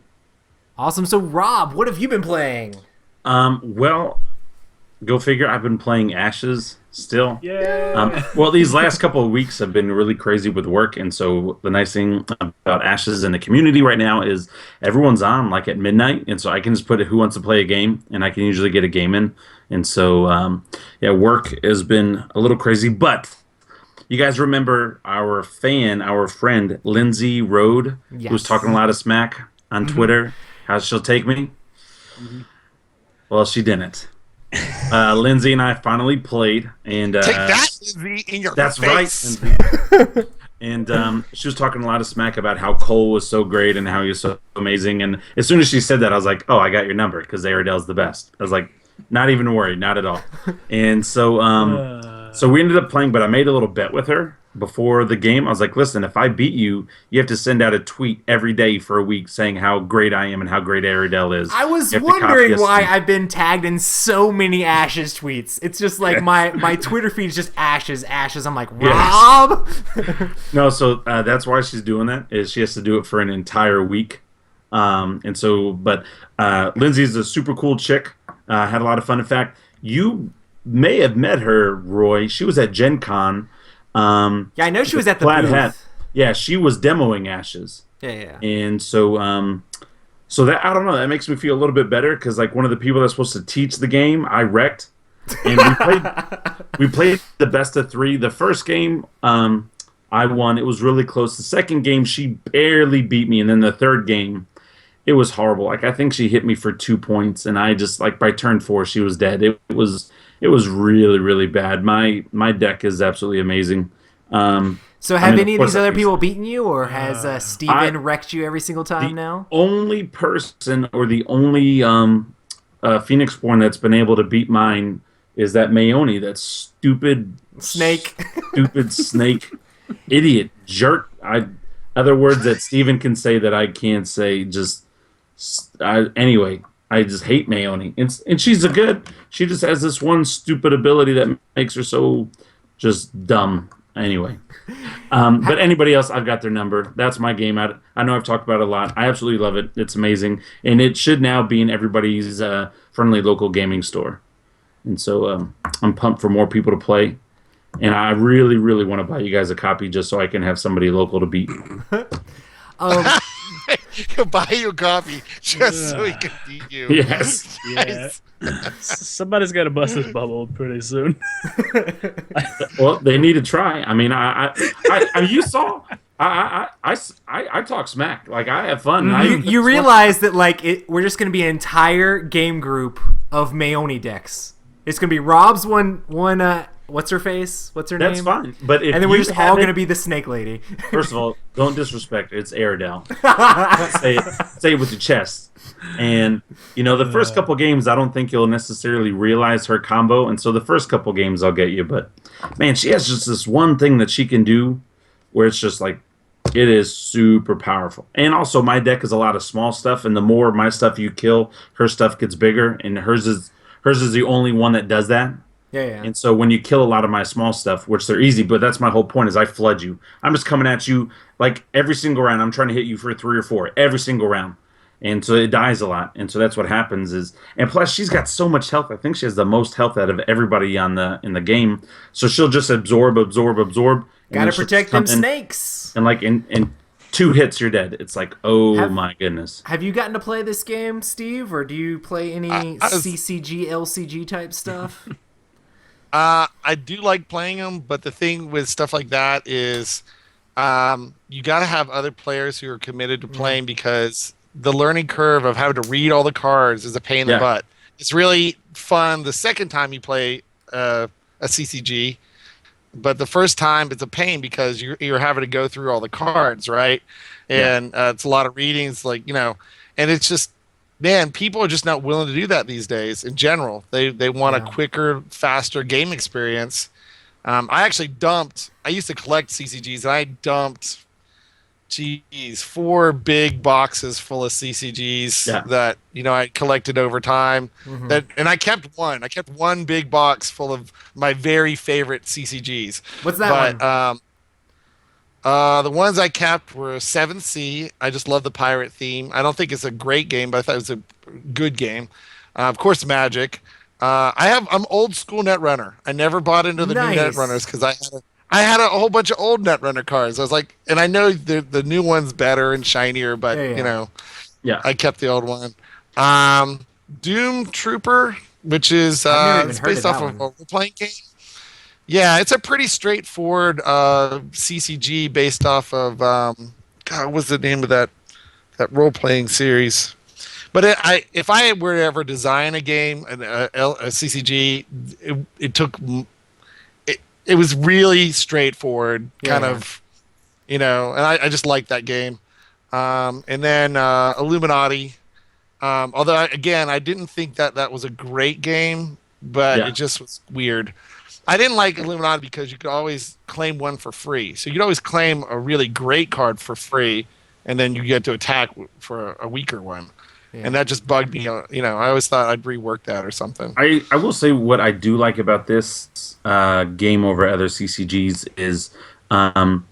Awesome. So Rob, what have you been playing? Well, go figure. I've been playing Ashes still. Yeah. Well, these last couple of weeks have been really crazy with work, and so the nice thing about Ashes in the community right now is everyone's on like at midnight, and so I can just put who wants to play a game, and I can usually get a game in. And so, work has been a little crazy, but you guys remember our friend Lindsay Rode, Yes. who was talking a lot of smack on Twitter. How she'll take me? Well, she didn't. Lindsay and I finally played, and Take that, Lindsay, in your that's face. right. And she was talking a lot of smack about how Cole was so great and how he was so amazing. And as soon as she said that, I was like, "Oh, I got your number because Aerodell's the best." I was like, "Not even worried, not at all." And so, so we ended up playing, but I made a little bet with her before the game. I was like, "Listen, if I beat you, you have to send out a tweet every day for a week saying how great I am and how great Aerodell is." I was You have to copy wondering us. why I've been tagged in so many Ashes tweets. It's just like my Twitter feed is just Ashes. I'm like, Rob? No, so that's why she's doing that, is she has to do it for an entire week. And so, but Lindsay's a super cool chick. Had a lot of fun. In fact, you may have met her, Roy. She was at Gen Con. Yeah, I know she was at the Plaid booth. hat. Yeah, she was demoing Ashes. Yeah. And so, so that, I don't know, that makes me feel a little bit better because like one of the people that's supposed to teach the game, I wrecked. And we played the best of 3. The first game, I won. It was really close. The second game, she barely beat me, and then the third game, it was horrible. Like I think she hit me for 2 points, and I just like by turn 4, she was dead. It was really, really bad. My deck is absolutely amazing. So have any of these other people beaten you, or has Steven wrecked you every single time now? Only person or the only Phoenixborn that's been able to beat mine is that Mayoni, that stupid snake, idiot, jerk. Other words that Steven can say that I can't say. Anyway, I just hate Mayoni, and she's she just has this one stupid ability that makes her so just dumb. Anyway, but anybody else, I've got their number. That's my game. I know I've talked about it a lot. I absolutely love it. It's amazing, and it should now be in everybody's friendly local gaming store. And so I'm pumped for more people to play, and I really, really want to buy you guys a copy just so I can have somebody local to beat. He'll buy you a copy just so he can beat you. Yes. Yeah. Somebody's got to bust this bubble pretty soon. Well, they need to try. I mean, you saw. I talk smack. Like, I have fun. You realize that we're just going to be an entire game group of Mayoni decks. It's going to be Rob's one. What's her face? What's her name? That's fine. But if and then we're just all going to be the Snake Lady. First of all, don't disrespect her. It's Airedale. say it with your chest. And the first couple games, I don't think you'll necessarily realize her combo. And so the first couple games, I'll get you. But man, she has just this one thing that she can do, where it's just like it is super powerful. And also, my deck is a lot of small stuff, and the more of my stuff you kill, her stuff gets bigger, and hers is the only one that does that. Yeah. And so when you kill a lot of my small stuff, which they're easy, but that's my whole point, is I flood you. I'm just coming at you like every single round. I'm trying to hit you for 3 or 4 every single round. And so it dies a lot. And so that's what happens and plus she's got so much health. I think she has the most health out of everybody in the game. So she'll just absorb. Gotta protect them snakes. And like in 2 hits, you're dead. It's like, my goodness. Have you gotten to play this game, Steve? Or do you play any CCG, LCG type stuff? I do like playing them, but the thing with stuff like that is you got to have other players who are committed to playing, because the learning curve of having to read all the cards is a pain in the butt. It's really fun the second time you play a CCG, but the first time it's a pain because you're having to go through all the cards, right? And it's a lot of readings, and it's just, man, people are just not willing to do that these days in general. They want a quicker, faster game experience. I used to collect CCGs, and I dumped 4 big boxes full of CCGs that I collected over time. And I kept one. I kept one big box full of my very favorite CCGs. What's that one? The ones I kept were 7th Sea. I just love the pirate theme. I don't think it's a great game, but I thought it was a good game. Of course, Magic. I'm old school Netrunner. I never bought into the new Netrunners because I had a whole bunch of old Netrunner cards. I was like, and I know the new one's better and shinier, but I kept the old one. Doom Trooper, which is it's based off of a role-playing game. Yeah, it's a pretty straightforward CCG based off of what was the name of that role-playing series? But if I were to ever design a game, a CCG, it was really straightforward, kind of, and I just liked that game. And then Illuminati, although I didn't think that was a great game, but it just was weird. I didn't like Illuminati because you could always claim one for free. So you'd always claim a really great card for free, and then you get to attack for a weaker one. Yeah. And that just bugged me. I always thought I'd rework that or something. I will say what I do like about this game over other CCGs is the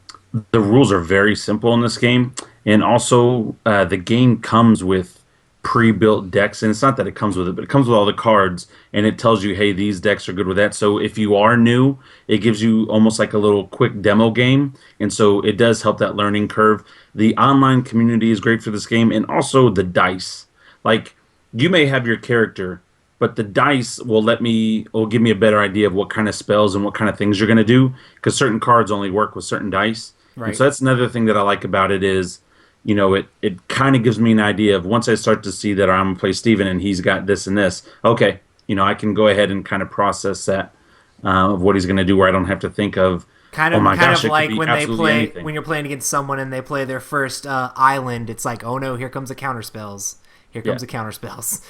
rules are very simple in this game. And also the game comes with pre-built decks, and it's not that it comes with it, but it comes with all the cards, and it tells you, hey, these decks are good with that. So if you are new, it gives you almost like a little quick demo game, and so it does help that learning curve. The online community is great for this game, and also the dice. Like, you may have your character, but the dice will give me a better idea of what kind of spells and what kind of things you're going to do, because certain cards only work with certain dice. Right. And so that's another thing that I like about it is, it kind of gives me an idea of, once I start to see that I'm going to play Steven and he's got this and this, okay, I can go ahead and kind of process that of what he's going to do, where I don't have to think of, kind of like when you're playing against someone and they play their first island, it's like, oh no, here comes the counterspells. Here comes the counterspells.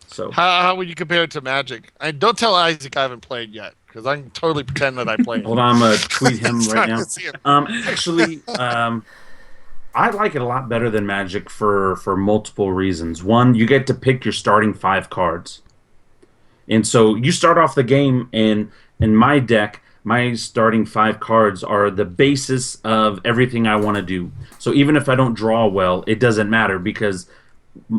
So how would you compare it to Magic? Don't tell Isaac I haven't played yet, because I can totally pretend that I played. Hold on, I'm going to tweet him right now. Actually, I like it a lot better than Magic for multiple reasons. One, you get to pick your starting 5 cards. And so you start off the game, and in my deck, my starting 5 cards are the basis of everything I want to do. So even if I don't draw well, it doesn't matter, because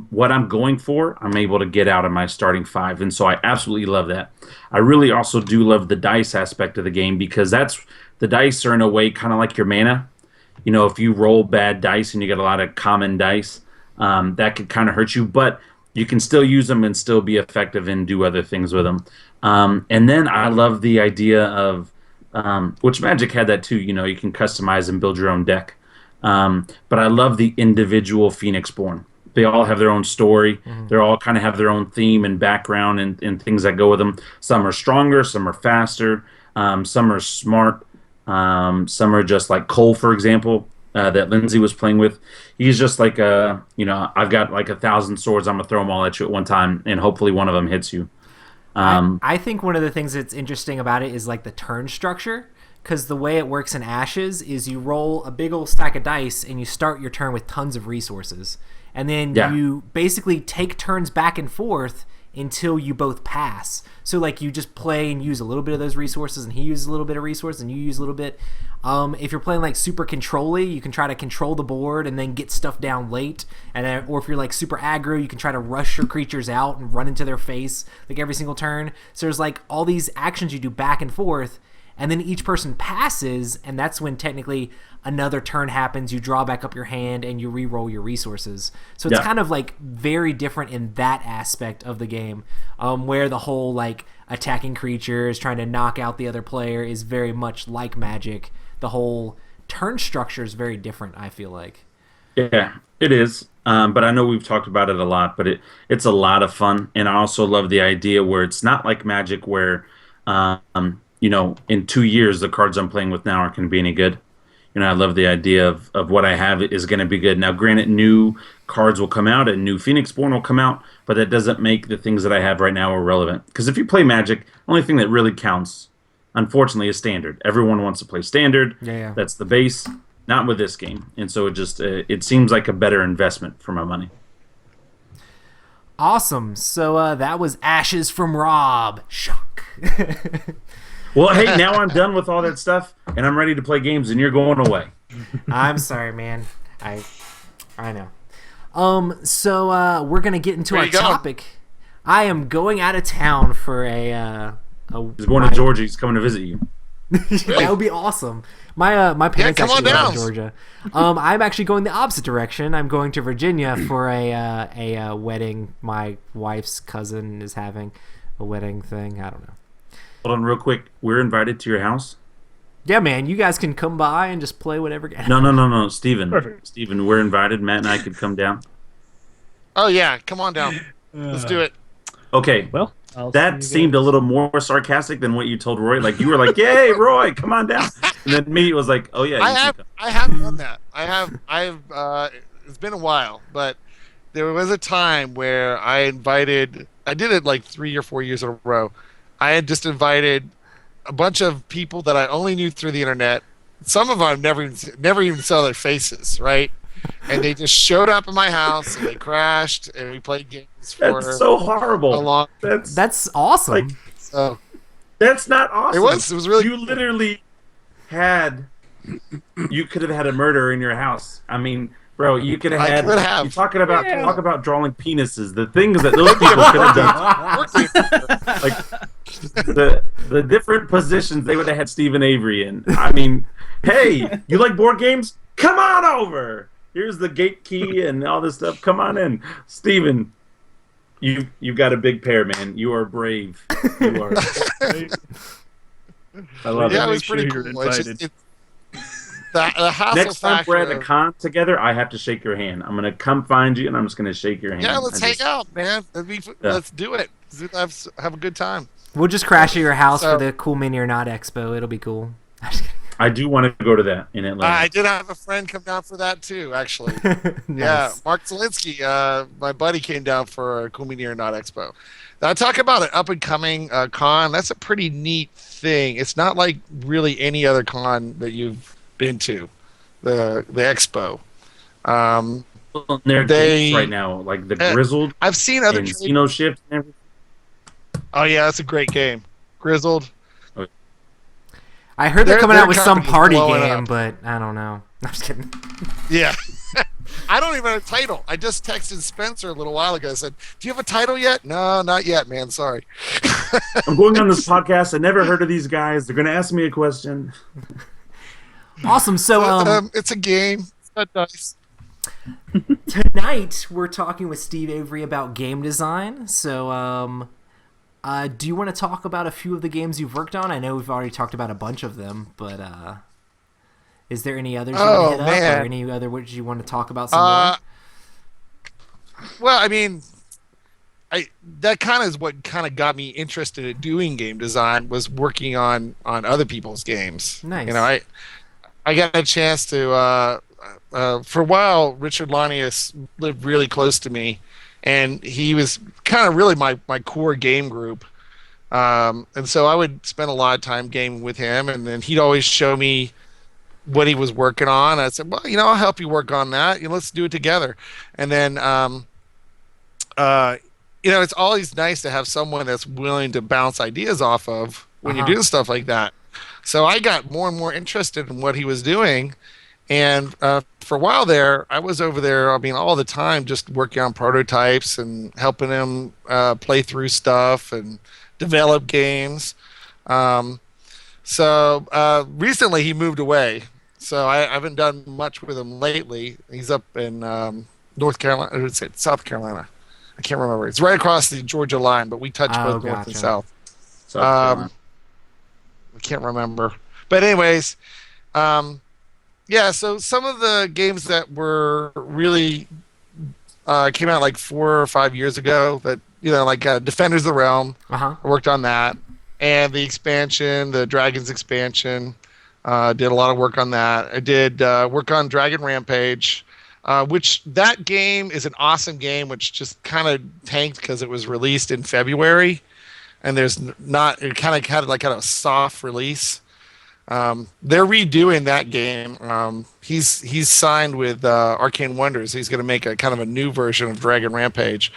what I'm going for, I'm able to get out of my starting 5. And so I absolutely love that. I really also do love the dice aspect of the game, because the dice are in a way kind of like your mana. if you roll bad dice and you get a lot of common dice, that could kind of hurt you. But you can still use them and still be effective and do other things with them. And then I love the idea of, which Magic had that too. You can customize and build your own deck. But I love the individual Phoenixborn. They all have their own story. Mm-hmm. They all kind of have their own theme and background and things that go with them. Some are stronger, some are faster, some are smart, some are just like Cole, for example, that Lindsay was playing with. He's just like, I've got like 1,000 swords. I'm going to throw them all at you at one time, and hopefully one of them hits you. I think one of the things that's interesting about it is like the turn structure. Because the way it works in Ashes is you roll a big old stack of dice and you start your turn with tons of resources. And then you basically take turns back and forth until you both pass. So like you just play and use a little bit of those resources, and he uses a little bit of resources and you use a little bit. If you're playing like super control-y, you can try to control the board and then get stuff down late. Or if you're like super aggro, you can try to rush your creatures out and run into their face like every single turn. So there's like all these actions you do back and forth. And then each person passes, and that's when technically another turn happens. You draw back up your hand, and you re-roll your resources. So it's kind of like very different in that aspect of the game, where the whole like attacking creatures, trying to knock out the other player is very much like Magic. The whole turn structure is very different, I feel like. Yeah, it is. But I know we've talked about it a lot, but it's a lot of fun. And I also love the idea where it's not like Magic where... in 2 years, the cards I'm playing with now aren't going to be any good. I love the idea of what I have is going to be good. Now, granted, new cards will come out and new Phoenixborn will come out, but that doesn't make the things that I have right now irrelevant. Because if you play Magic, the only thing that really counts, unfortunately, is Standard. Everyone wants to play Standard. Yeah. That's the base. Not with this game. And so it seems like a better investment for my money. Awesome. So that was Ashes from Rob. Shock. Well, hey, now I'm done with all that stuff, and I'm ready to play games, and you're going away. I'm sorry, man. I know. So we're gonna get into our topic. I am going out of town for He's going to Georgia. He's coming to visit you. That would be awesome. My parents actually live in Georgia. I'm actually going the opposite direction. I'm going to Virginia for a wedding. My wife's cousin is having a wedding thing. I don't know. Hold on real quick. We're invited to your house? Yeah, man. You guys can come by and just play whatever game. No. Steven. Perfect. Steven, we're invited. Matt and I could come down. Oh, yeah. Come on down. Let's do it. Okay. Well, that seemed a little more sarcastic than what you told Roy. Like, you were like, yay, Roy, come on down. And then me was like, oh, yeah. I have done that. It's been a while, but there was a time where I did it like 3 or 4 years in a row. I had just invited a bunch of people that I only knew through the internet. Some of them I've never even saw their faces, right? And they just showed up at my house and they crashed and we played games for That's so horrible. That's awesome. Like, so that's not awesome. It was really You literally you could have had a murderer in your house. I mean, bro, you could have had. You talk about drawing penises. The things that those people could have done. Like the different positions they would have had Stephen Avery in. I mean, hey, you like board games? Come on over. Here's the gate key and all this stuff. Come on in, Stephen. You've got a big pair, man. You are brave. You are. I love it. Yeah, it was pretty cool. The hassle Next time factor we're at a con together, I have to shake your hand. I'm gonna come find you, and I'm just gonna shake your hand. Yeah, let's hang out, man. Let's do it. Have a good time. We'll just crash at your house for the Cool Mini or Not Expo. It'll be cool. I do want to go to that in Atlanta. I did have a friend come down for that too, actually. Nice. Yeah, Mark Zielinski, my buddy, came down for a Cool Mini or Not Expo. Now, talk about an up-and-coming con. That's a pretty neat thing. It's not like really any other con that you've been to, the expo. They're games right now, like the Grizzled. I've seen other Casino Shift and everything. Oh yeah, that's a great game. Grizzled. I heard they're coming out with some party game, but I don't know. I'm just kidding. Yeah. I don't even have a title. I just texted Spencer a little while ago. I said, do you have a title yet? No, not yet, man. Sorry. I'm going on this podcast. I never heard of these guys. They're going to ask me a question. Awesome. So it's a game. It's not dice. Tonight we're talking with Steve Avery about game design. So do you want to talk about a few of the games you've worked on? I know we've already talked about a bunch of them, but is there any others you want to hit up, or any other which you want to talk about some more? Well, I mean, that kind of is what kind of got me interested in doing game design, was working on other people's games. Nice. You know, I got a chance to for a while. Richard Lanius lived really close to me, and he was kind of really my core game group. And so I would spend a lot of time gaming with him, and then he'd always show me what he was working on. I said, well, you know, I'll help you work on that. You know, let's do it together. And then, you know, it's always nice to have someone that's willing to bounce ideas off of when you're doing stuff like that. So I got more and more interested in what he was doing. And for a while there, I was over there, I mean, all the time, just working on prototypes and helping him play through stuff and develop games. So recently he moved away. So I haven't done much with him lately. He's up in North Carolina, or South Carolina. I can't remember. It's right across the Georgia line, but we touch both north and south. I can't remember. But anyways, yeah, so some of the games that were really came out like 4 or 5 years ago, that, you know, like Defenders of the Realm. I worked on that. And the expansion, the Dragons expansion, did a lot of work on that. I did work on Dragon Rampage, which that game is an awesome game, which just kind of tanked because it was released in February, and it kind of had like a soft release. They're redoing that game. He's signed with Arcane Wonders. He's going to make a kind of a new version of Dragon Rampage.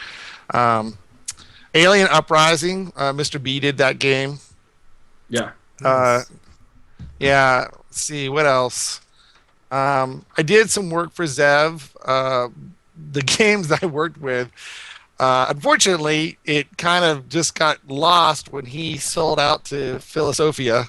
Alien Uprising, Mr. B did that game. Yeah. Yeah. Let's see, what else? I did some work for Zev. The games that I worked with, unfortunately, it kind of just got lost when he sold out to Philosophia.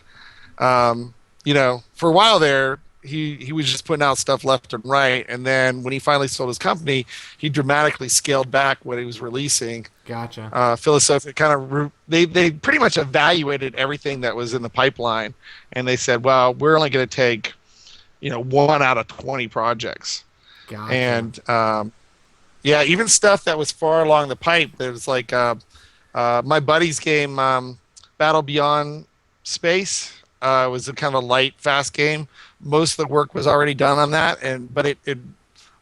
You know, for a while there, he was just putting out stuff left and right, and then when he finally sold his company, he dramatically scaled back what he was releasing. Gotcha. Philosophia kind of they pretty much evaluated everything that was in the pipeline, and they said, well, we're only going to take, you know, 1 out of 20 projects. Gotcha. And yeah, even stuff that was far along the pipe. There was like my buddy's game, Battle Beyond Space. Was a kind of a light, fast game. Most of the work was already done on that, but it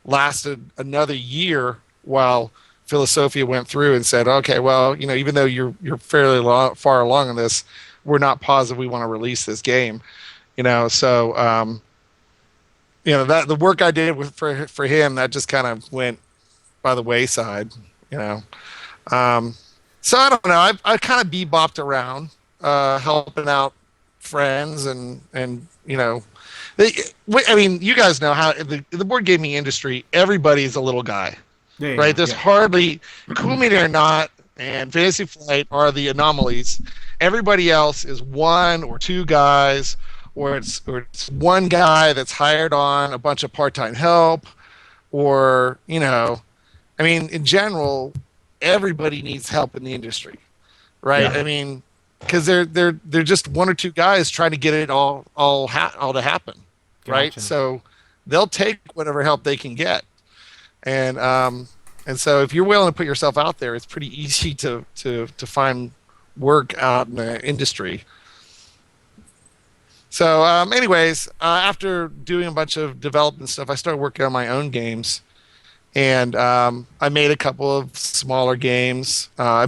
lasted another year while Philosophia went through and said, okay, well, you know, even though you're fairly far along in this, we're not positive we want to release this game. You know, so you know, that the work I did for him, that just kind of went by the wayside. You know, so I don't know. I kind of bebopped around, helping out friends and you know, I mean, you guys know how the board gaming industry, everybody's a little guy, right? There's hardly, Cool Mini or Not and Fantasy Flight are the anomalies. Everybody else is 1 or 2 guys, or it's one guy that's hired on a bunch of part-time help, or, you know, I mean, in general, everybody needs help in the industry, right? I mean, because they're just 1 or 2 guys trying to get it all to happen, right? So they'll take whatever help they can get, and so if you're willing to put yourself out there, it's pretty easy to find work out in the industry. So anyways, after doing a bunch of development stuff, I started working on my own games. And I made a couple of smaller games. I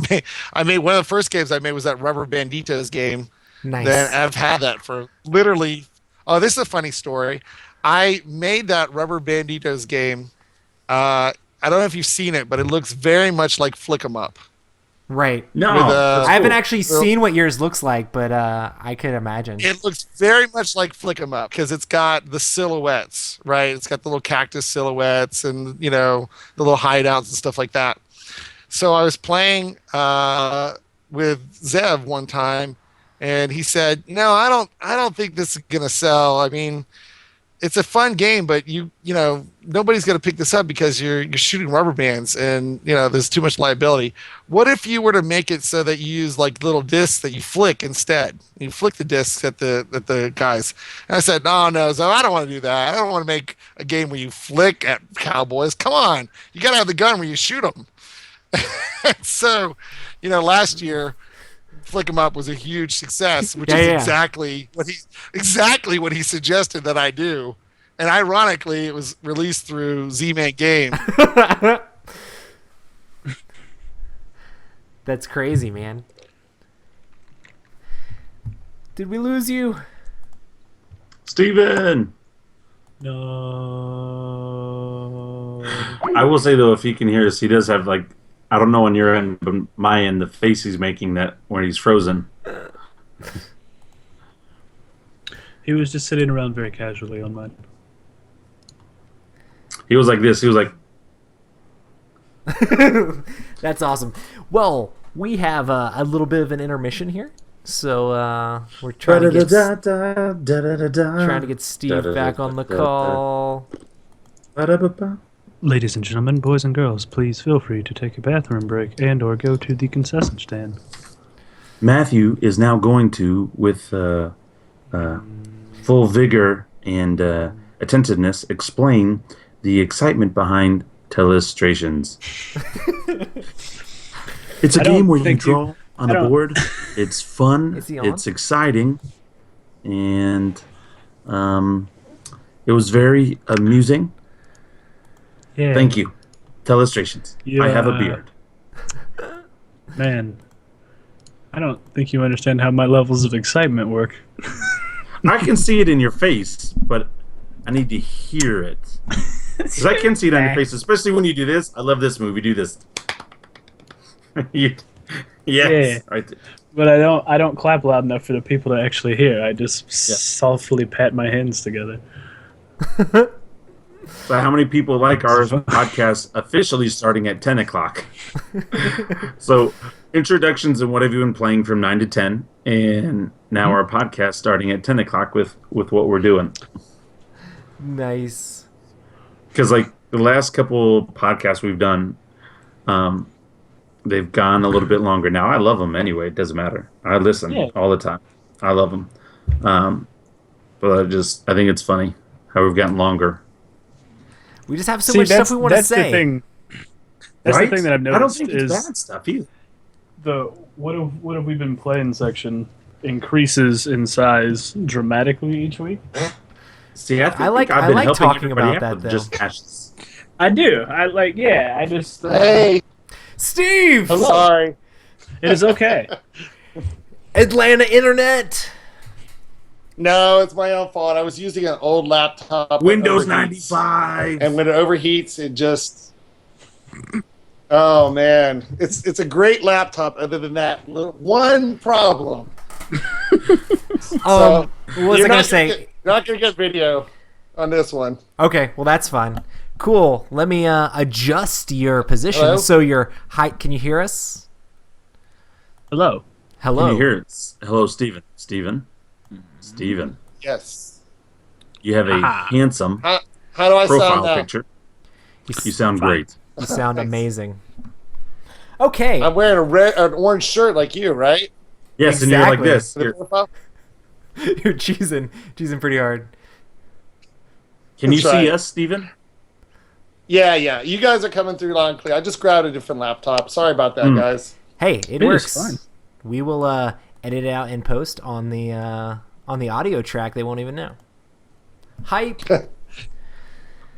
made one of the first games I made was that Rubber Banditos game. Nice. Then I've had that for literally. Oh, this is a funny story. I made that Rubber Banditos game. I don't know if you've seen it, but it looks very much like Flick 'em Up. Right. No, I haven't actually seen what yours looks like, but I could imagine. It looks very much like Flick 'em Up because it's got the silhouettes, right? It's got the little cactus silhouettes and, you know, the little hideouts and stuff like that. So I was playing with Zev one time, and he said, "No, I don't think this is gonna sell. I mean, it's a fun game, but you know nobody's going to pick this up because you're shooting rubber bands and there's too much liability. What if you were to make it so that you use like little discs that you flick instead? You flick the discs at the guys. And I said, no, so I don't want to do that. I don't want to make a game where you flick at cowboys. Come on, you got to have the gun where you shoot them. So, last year, Flick 'em Up was a huge success, which is exactly what he suggested that I do. And ironically, it was released through Z-Man Game. That's crazy, man. Did we lose you? Steven! No. I will say, though, if he can hear us, he does have, like, I don't know on your end, but my end, the face he's making that when he's frozen. He was just sitting around very casually on mine. He was like this. He was like... That's awesome. Well, we have a little bit of an intermission here. So we're trying to get Steve back on the call. Ladies and gentlemen, boys and girls, please feel free to take a bathroom break and or go to the concession stand. Matthew is now going to, with full vigor and attentiveness, explain the excitement behind Telestrations. It's a game where you draw on a board. It's fun. It's exciting. And it was very amusing. Yeah. Thank you. Telestrations. I have a beard. Man, I don't think you understand how my levels of excitement work. I can see it in your face, but I need to hear it. Because I can see it on your face, especially when you do this. I love this move. You do this. Yes. Yeah. Right there. But I don't clap loud enough for the people to actually hear. I just softly pat my hands together. So how many people like our podcast officially starting at 10 o'clock? So introductions and what have you been playing from 9 to 10, and now our podcast starting at 10 o'clock with what we're doing. Nice. Because like the last couple podcasts we've done, they've gone a little bit longer. Now I love them anyway. It doesn't matter. I listen all the time. I love them. But I think it's funny how we've gotten longer. We just have so much stuff we want to say. That's the thing. That's the thing that I've noticed. I don't think it's bad stuff either. The what have we been playing section increases in size dramatically each week. See, I like talking about that though. Just ashes. I do. I just Hey, Steve. I'm sorry. it is okay. Atlanta Internet. No, it's my own fault. I was using an old laptop. Windows 95. And when it overheats, it just... Oh, man. It's a great laptop other than that one problem. What was I going to say? You're not going to get video on this one. Okay, well, that's fine. Cool. Let me adjust your position. Hello? So your height. Can you hear us? Hello. Hello. Can you hear it? Hello, Steven. Steven. Yes. You have a handsome How do I profile sound now? picture. You sound great. You sound amazing. Okay. I'm wearing an orange shirt like you, right? Yes, and you're like this. You're cheesing pretty hard. Can you That's see right. us, Steven? Yeah. You guys are coming through loud and clear. I just grabbed a different laptop. Sorry about that, guys. Hey, it It works. is fine. We will edit it out in post on the audio track. They won't even know. Hype.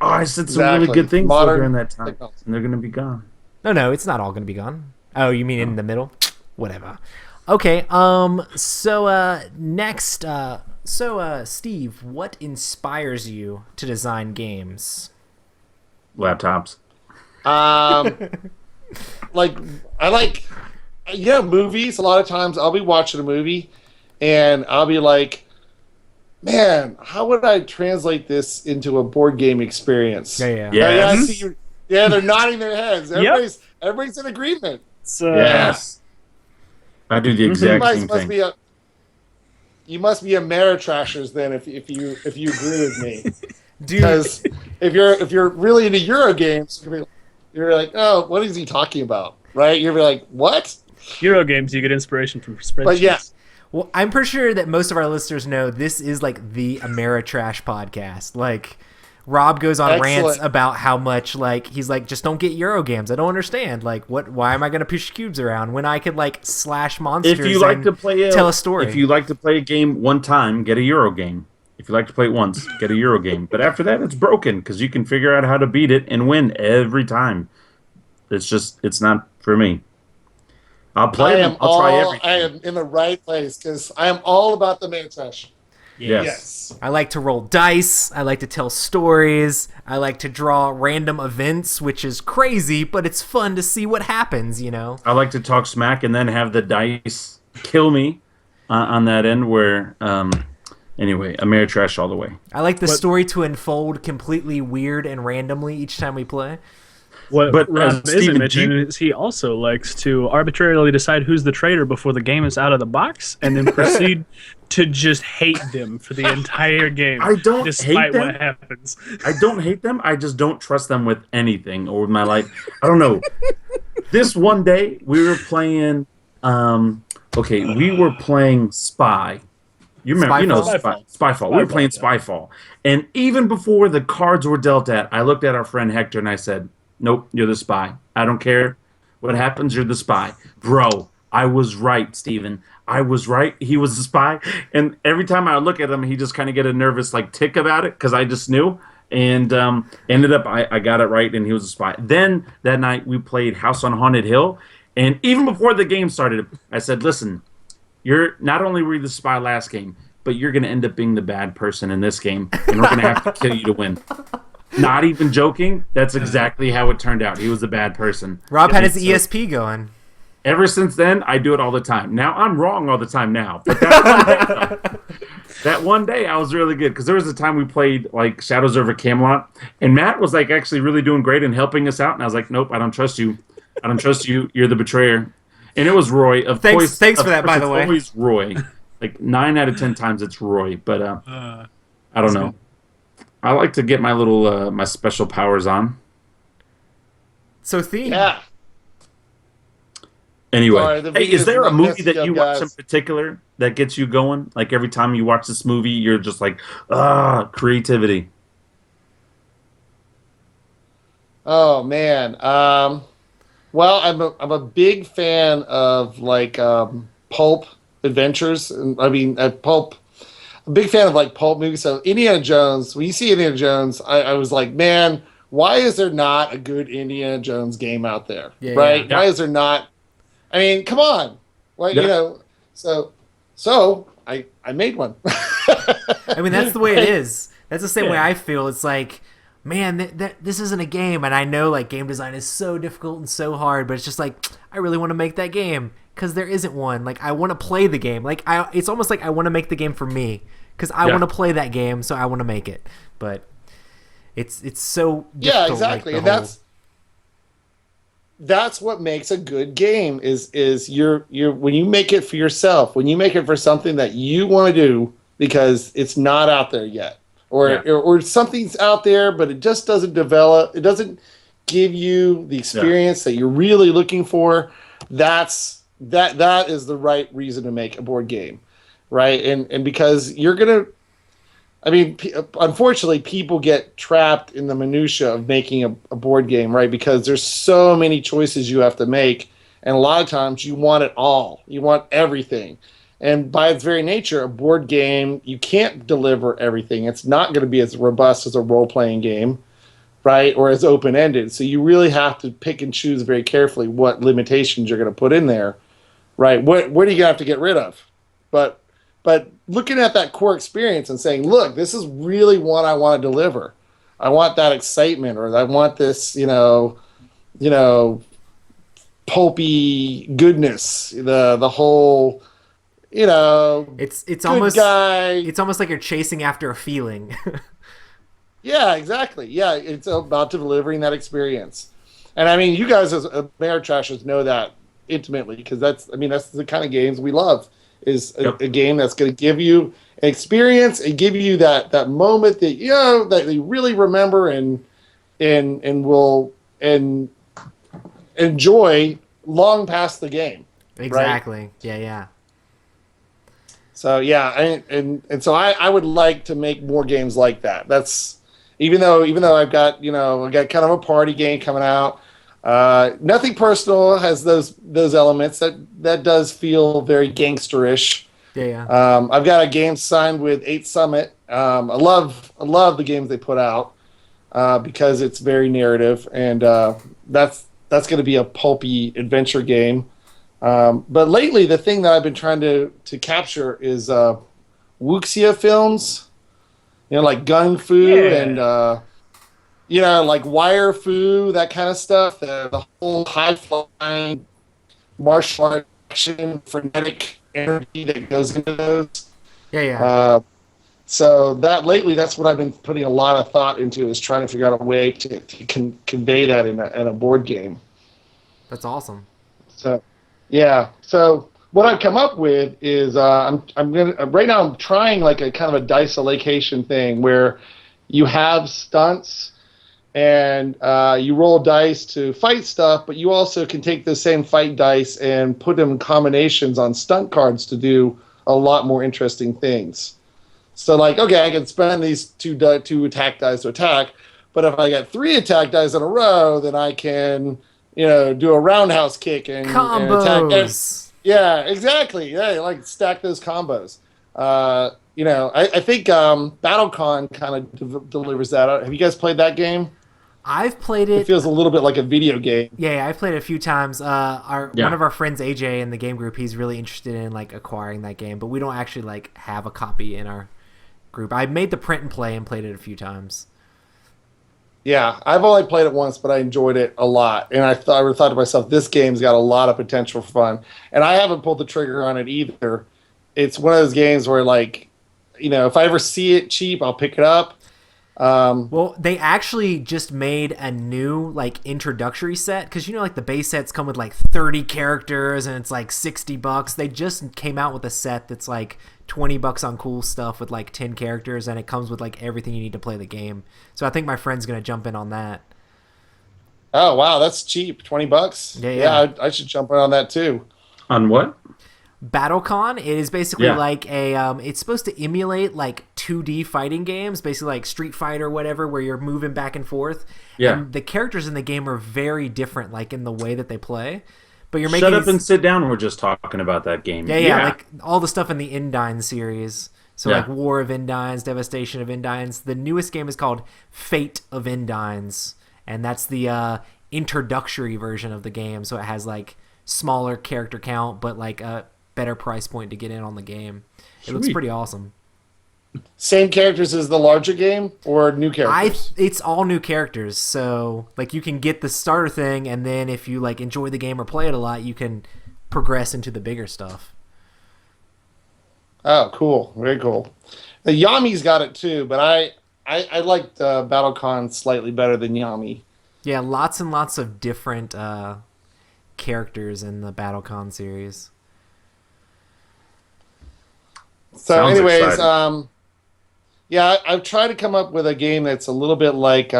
Oh, I said some Exactly. really good things Modern during that time, technology. and they're going to be gone. No, it's not all going to be gone. Oh, you mean in the middle? Whatever. Okay. So next. Steve, what inspires you to design games? Laptops. I like movies. A lot of times I'll be watching a movie and I'll be like, man, how would I translate this into a board game experience? Yeah. Yes. I see you. Yeah, they're nodding their heads. Everybody's in agreement. So, Yes. I do the exact You guys same must thing. be You must be Ameritrashers then if you agree with me. Because if you're really into Euro games, you're like, oh, what is he talking about? Right? You're like, what? Euro games, you get inspiration from spreadsheets. But yeah. Well, I'm pretty sure that most of our listeners know this is like the Ameritrash podcast. Like, Rob goes on rants about how much, like, he's like, just don't get Euro games. I don't understand. Like, why am I going to push cubes around when I could, like, slash monsters if you like and to play tell a story? If you like to play a game one time, get a Euro game. If you like to play it once, get a Euro game. But after that, it's broken because you can figure out how to beat it and win every time. It's not for me. I'll play them. I'll try everything. I am in the right place because I am all about the Ameritrash. Yes. I like to roll dice. I like to tell stories. I like to draw random events, which is crazy, but it's fun to see what happens, you know? I like to talk smack and then have the dice kill me on that end where... Anyway, Ameritrash all the way. I like the story to unfold completely weird and randomly each time we play. What Rob isn't mentioning is he also likes to arbitrarily decide who's the traitor before the game is out of the box and then proceed to just hate them for the entire game. I don't despite hate them. what happens. I don't hate them. I just don't trust them with anything or with my life. I don't know. This one day, we were playing... we were playing Spy. You remember, Spyfall. We were playing Spyfall. And even before the cards were dealt at, I looked at our friend Hector and I said, nope, you're the spy. I don't care what happens, you're the spy. Bro, I was right, Steven. I was right. He was the spy. And every time I would look at him, he just kind of get a nervous like tick about it because I just knew. And ended up, I got it right and he was a spy. Then that night we played House on Haunted Hill. And even before the game started, I said, listen, you're not only were you the spy last game, but you're going to end up being the bad person in this game, and we're going to have to kill you to win. Not even joking. That's exactly how it turned out. He was a bad person. Rob had his ESP going. Ever since then, I do it all the time. Now, I'm wrong all the time now. But that one day, I was really good. Because there was a time we played, like, Shadows over Camelot. And Matt was, like, actually really doing great and helping us out. And I was like, nope, I don't trust you. I don't trust you. You're the betrayer. And it was Roy. Thanks for that, by the way. It's always Roy. Like, 9 out of 10 times it's Roy. But I don't know. Good. I like to get my little, my special powers on. So, Theme. Yeah. Anyway, hey, is there a movie that you watch in particular that gets you going? Like every time you watch this movie, you're just like, creativity. Oh man, well, I'm a big fan of like pulp adventures. I mean, pulp. I'm a big fan of like pulp movies. So Indiana Jones. When you see Indiana Jones, I was like, man, why is there not a good Indiana Jones game out there? Yeah, right? Yeah. Why is there not? I mean, come on. Well, you know, so I made one. I mean, that's the way it is. That's the same way I feel. It's like, man, this isn't a game, and I know like game design is so difficult and so hard, but it's just like I really want to make that game because there isn't one. Like I want to play the game. Like it's almost like I want to make the game for me because I want to play that game, so I want to make it. But it's so difficult, yeah, exactly, like, and that's what makes a good game is you're when you make it for yourself, when you make it for something that you want to do because it's not out there yet, or something's out there but it just doesn't develop, it doesn't give you the experience that you're really looking for. That is the right reason to make a board game, right? And because you're gonna, I mean, unfortunately, people get trapped in the minutia of making a board game, right? Because there's so many choices you have to make, and a lot of times you want it all. You want everything. And by its very nature, a board game, you can't deliver everything. It's not going to be as robust as a role-playing game, right? Or as open-ended. So you really have to pick and choose very carefully what limitations you're going to put in there, right? What are you going to have to get rid of? But looking at that core experience and saying, look, this is really what I want to deliver. I want that excitement, or I want this, you know, pulpy goodness, the whole, you know, it's almost like you're chasing after a feeling. Yeah, exactly. Yeah, it's about delivering that experience. And I mean, you guys as Ameritrashers know that intimately because that's the kind of games we love. is a game that's going to give you an experience and give you that moment that that you really remember and will enjoy long past the game. Exactly. Right? Yeah. So and so I would like to make more games like that. That's even though I've got I got kind of a party game coming out. Nothing Personal has those elements that does feel very gangsterish. Yeah. I've got a game signed with 8 Summit. I love the games they put out because it's very narrative, and that's going to be a pulpy adventure game. But lately, the thing that I've been trying to capture is wuxia films, like Gun Fu and like Wire Fu, that kind of stuff. The whole high-flying martial art action, frenetic energy that goes into those. Yeah. So that's what I've been putting a lot of thought into, is trying to figure out a way to convey that in a board game. That's awesome. So, yeah. So what I've come up with is I'm trying like a kind of a dice allocation thing where you have stunts and you roll dice to fight stuff, but you also can take the same fight dice and put them in combinations on stunt cards to do a lot more interesting things. So like, okay, I can spend these two attack dice to attack, but if I get 3 attack dice in a row, then I can do a roundhouse kick and combos. Yeah, exactly. Yeah, like stack those combos. I think BattleCon kind of delivers that. Have you guys played that game? I've played it. It feels a little bit like a video game. Yeah, I've played it a few times. One of our friends, AJ, in the game group, he's really interested in like acquiring that game, but we don't actually like have a copy in our group. I made the print and play and played it a few times. Yeah, I've only played it once, but I enjoyed it a lot. And I thought to myself, this game's got a lot of potential for fun. And I haven't pulled the trigger on it either. It's one of those games where, like, if I ever see it cheap, I'll pick it up. Well, they actually just made a new like introductory set, because like the base sets come with like 30 characters and it's like $60. They just came out with a set that's like $20 on cool stuff with like 10 characters, and it comes with like everything you need to play the game. So I think my friend's gonna jump in on that. Oh wow, that's cheap. $20. Yeah. I should jump in on that too. On what? BattleCon. It is basically like a it's supposed to emulate like 2D fighting games, basically like Street Fighter or whatever, where you're moving back and forth. Yeah. And the characters in the game are very different, like in the way that they play. But you're making Shut up and sit down. We're just talking about that game. Yeah, like all the stuff in the Endine series. So like War of Endines, Devastation of Endines. The newest game is called Fate of Endines, and that's the introductory version of the game. So it has like smaller character count, but like a better price point to get in on the game. It looks pretty awesome. Same characters as the larger game, or new characters? It's all new characters. So like you can get the starter thing, and then if you like enjoy the game or play it a lot, you can progress into the bigger stuff. Oh, cool. Very cool. The Yami's got it too, but I liked BattleCon slightly better than Yami. Yeah, lots and lots of different characters in the BattleCon series. So Sounds anyways, exciting. I've tried to come up with a game that's a little bit like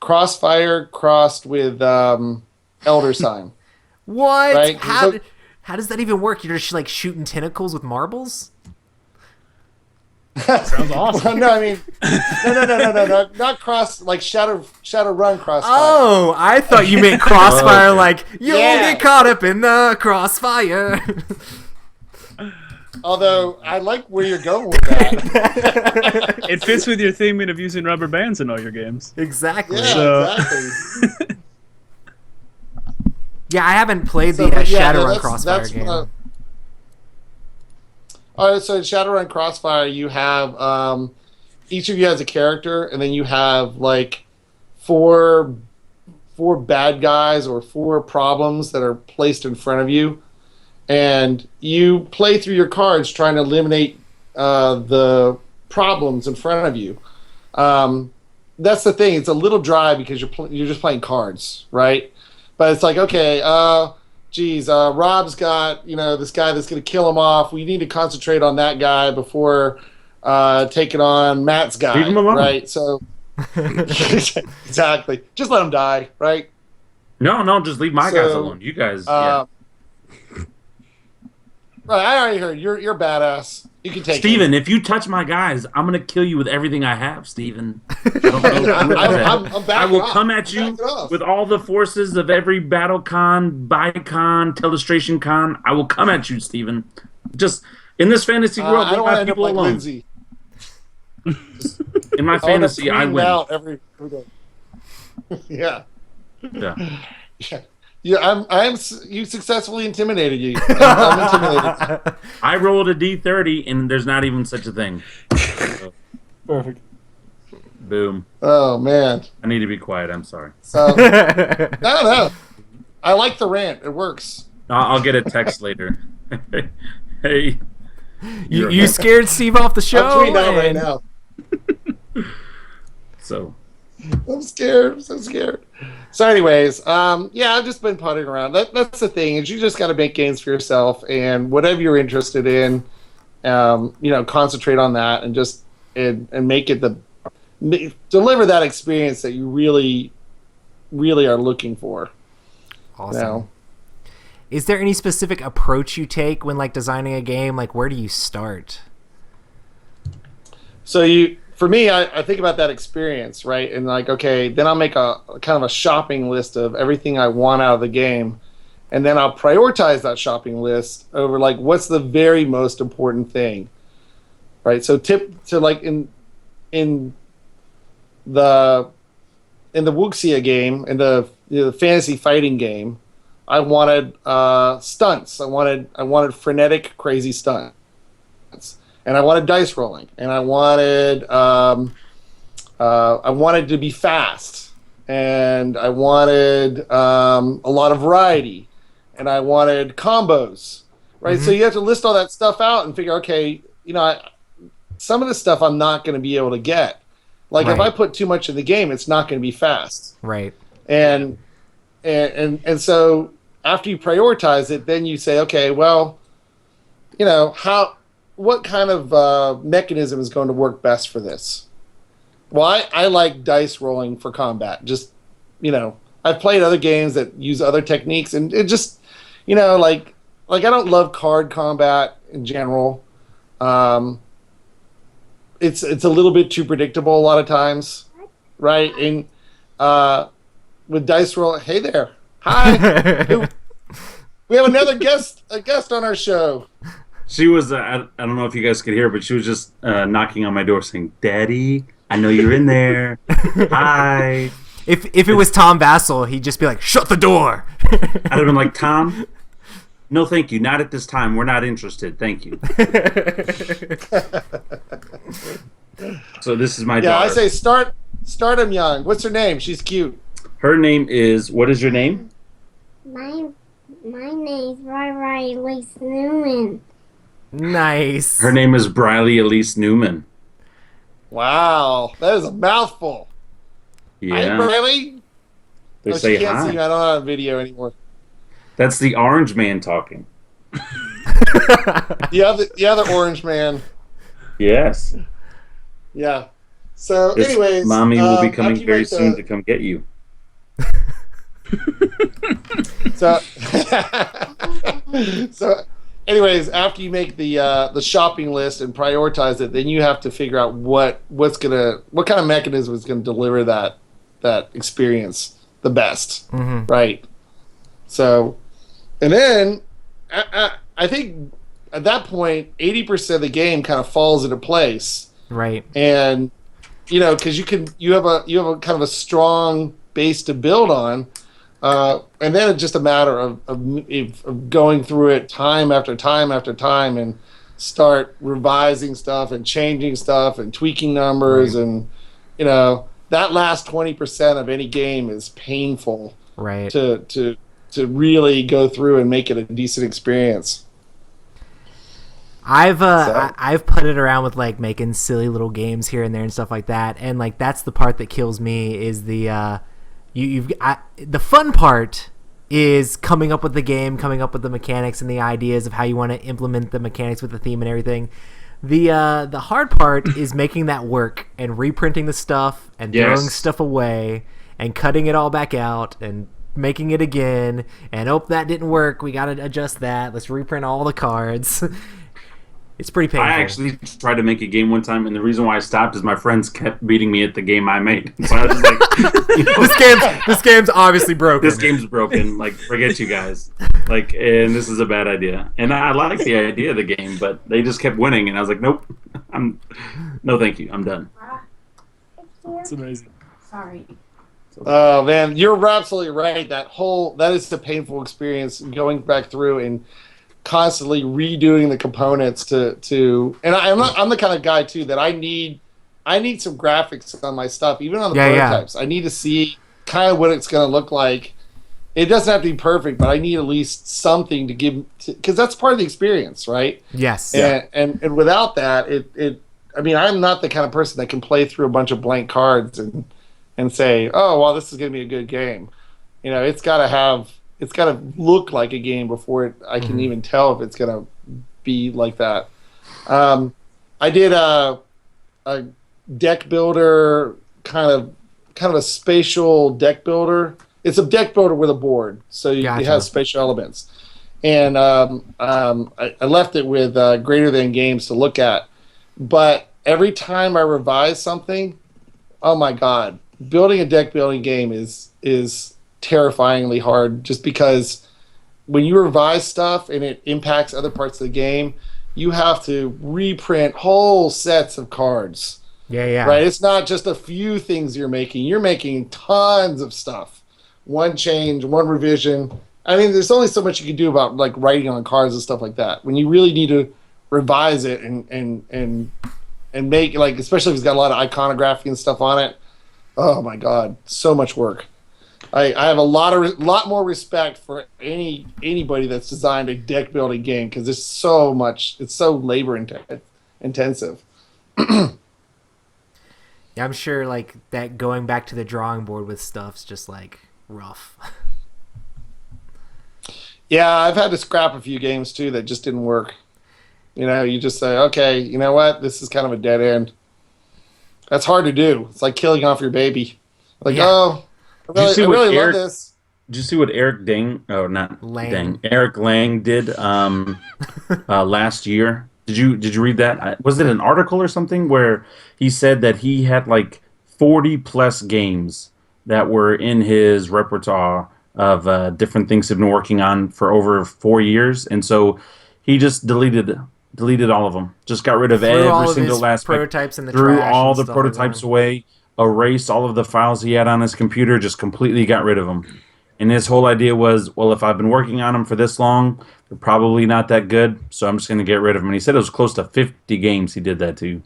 Crossfire crossed with Elder Sign. What? Right? How does that even work? You're just like shooting tentacles with marbles? Sounds awesome. No, I mean, no, not cross like Shadowrun Crossfire. Oh, I thought you meant Crossfire, like you'll get caught up in the crossfire. Although I like where you're going with that. It fits with your theming of using rubber bands in all your games. Exactly. Yeah, exactly. Yeah, I haven't played the Shadowrun Crossfire game. all right, so in Shadowrun Crossfire, you have each of you has a character, and then you have like four bad guys or 4 problems that are placed in front of you, and you play through your cards trying to eliminate the problems in front of you. That's the thing; it's a little dry because you're just playing cards, right? But it's like, okay, geez, Rob's got, this guy that's going to kill him off. We need to concentrate on that guy before taking on Matt's guy. Leave him alone. Right? So, exactly. Just let him die, right? No, just leave my guys alone. You guys, yeah. Right, I already heard. You're badass. You can take Steven, if you touch my guys, I'm going to kill you with everything I have, Steven. I will come at you with all the forces of every battle con, buy con, telestration con. I will come at you, Steven. Just in this fantasy world, I don't want to people like alone. Lindsay. In my fantasy, I win. Out every day. Yeah. Yeah, you successfully intimidated you. I'm intimidated. I rolled a D30 and there's not even such a thing. So, perfect. Boom. Oh man. I need to be quiet. I'm sorry. So no. I like the rant. It works. I'll get a text later. Hey. You scared Steve off the show? I'm tweeting out right now. So. I'm scared. I'm so scared. So, anyways, I've just been putting around. That's the thing, is you just got to make games for yourself, and whatever you're interested in, concentrate on that, and just and make it deliver that experience that you really, really are looking for. Awesome. Is there any specific approach you take when designing a game? Where do you start? For me, I think about that experience, right? And okay, then I'll make a kind of a shopping list of everything I want out of the game. And then I'll prioritize that shopping list over what's the very most important thing, right? So in the Wuxia game, in the fantasy fighting game, I wanted stunts. I wanted frenetic, crazy stunts. And I wanted dice rolling, and I wanted to be fast, and I wanted a lot of variety, and I wanted combos, right? Mm-hmm. So you have to list all that stuff out and figure, okay, some of this stuff I'm not going to be able to get. If I put too much in the game, it's not going to be fast, right? And so after you prioritize it, then you say, okay, well, what kind of mechanism is going to work best for this? Well, I like dice rolling for combat. Just, I've played other games that use other techniques, and it just, I don't love card combat in general. It's a little bit too predictable a lot of times, right? And with dice roll, hey there, hi, we have a guest on our show. She was, I don't know if you guys could hear, but she was just knocking on my door saying, Daddy, I know you're in there. Hi. If it was Tom Vassell, he'd just be like, shut the door. I'd have been like, Tom, no thank you. Not at this time. We're not interested. Thank you. So this is my daughter. Yeah, I say start them young. What's her name? She's cute. Her name is, what is your name? My name's Riley Elise Newman. Nice. Her name is Briley Elise Newman. Wow, that is a mouthful. Yeah. Hi, Briley. They say she can't hi. See you. I don't have video anymore. That's the orange man talking. The other orange man. Yes. Yeah. So, This anyways, mommy will be coming after you very make soon to come get you. So, anyways, after you make the shopping list and prioritize it, then you have to figure out what kind of mechanism is going to deliver that experience the best, right? So, and then I think at that point, 80% of the game kind of falls into place, right? And because you have a kind of a strong base to build on. And then it's just a matter of going through it time after time after time and start revising stuff and changing stuff and tweaking numbers. Right. And, that last 20% of any game is painful, right? To really go through and make it a decent experience. I've putted around with making silly little games here and there and stuff like that. And that's the part that kills me is the, the fun part is coming up with the game, coming up with the mechanics and the ideas of how you want to implement the mechanics with the theme and everything. The hard part is making that work and reprinting the stuff and throwing stuff away and cutting it all back out and making it again and that didn't work. We got to adjust that. Let's reprint all the cards. It's pretty painful. I actually tried to make a game one time, and the reason why I stopped is my friends kept beating me at the game I made. So I was like, this game's obviously broken. This game's broken. Like, forget you guys. Like, and this is a bad idea. And I like the idea of the game, but they just kept winning, and I was like, nope, no, thank you, I'm done. It's amazing. Sorry. Oh man, you're absolutely right. That is a painful experience going back through and constantly redoing the components to and I'm the kind of guy too that I need some graphics on my stuff, even on the prototypes. I need to see kind of what it's going to look like. It doesn't have to be perfect, but I need at least something to give, because that's part of the experience, right? Yes. And without that, I mean, I'm not the kind of person that can play through a bunch of blank cards and say, oh, well, this is going to be a good game. You know, it's got to look like a game before I can even tell if it's going to be like that. I did a deck builder, kind of a spatial deck builder. It's a deck builder with a board, so it has spatial elements. And I left it with Greater Than Games to look at. But every time I revise something, oh my god, building a deck building game is terrifyingly hard, just because when you revise stuff and it impacts other parts of the game, you have to reprint whole sets of cards. Yeah. Right? It's not just a few things you're making tons of stuff. One change, one revision. I mean, there's only so much you can do about like writing on cards and stuff like that. When you really need to revise it and make, like, especially if it's got a lot of iconography and stuff on it. Oh my god, so much work. I have a lot more respect for anybody that's designed a deck building game, because it's so labor intensive. Yeah, I'm sure like that going back to the drawing board with stuff's just like rough. Yeah, I've had to scrap a few games too that just didn't work. You know, you just say, okay, you know what, this is kind of a dead end. That's hard to do. It's like killing off your baby. Like, oh, I really love this. Did you see what Eric Eric Lang did last year? Did you read that? Was it an article or something where he said that he had like 40 plus games that were in his repertoire of different things he'd been working on for over 4 years, and so he just deleted all of them. Just got rid of every single last prototypes in the threw trash all and the stuff prototypes like away, erased all of the files he had on his computer, just completely got rid of them. And his whole idea was, well, if I've been working on them for this long, they're probably not that good, so I'm just going to get rid of them. And he said it was close to 50 games he did that to.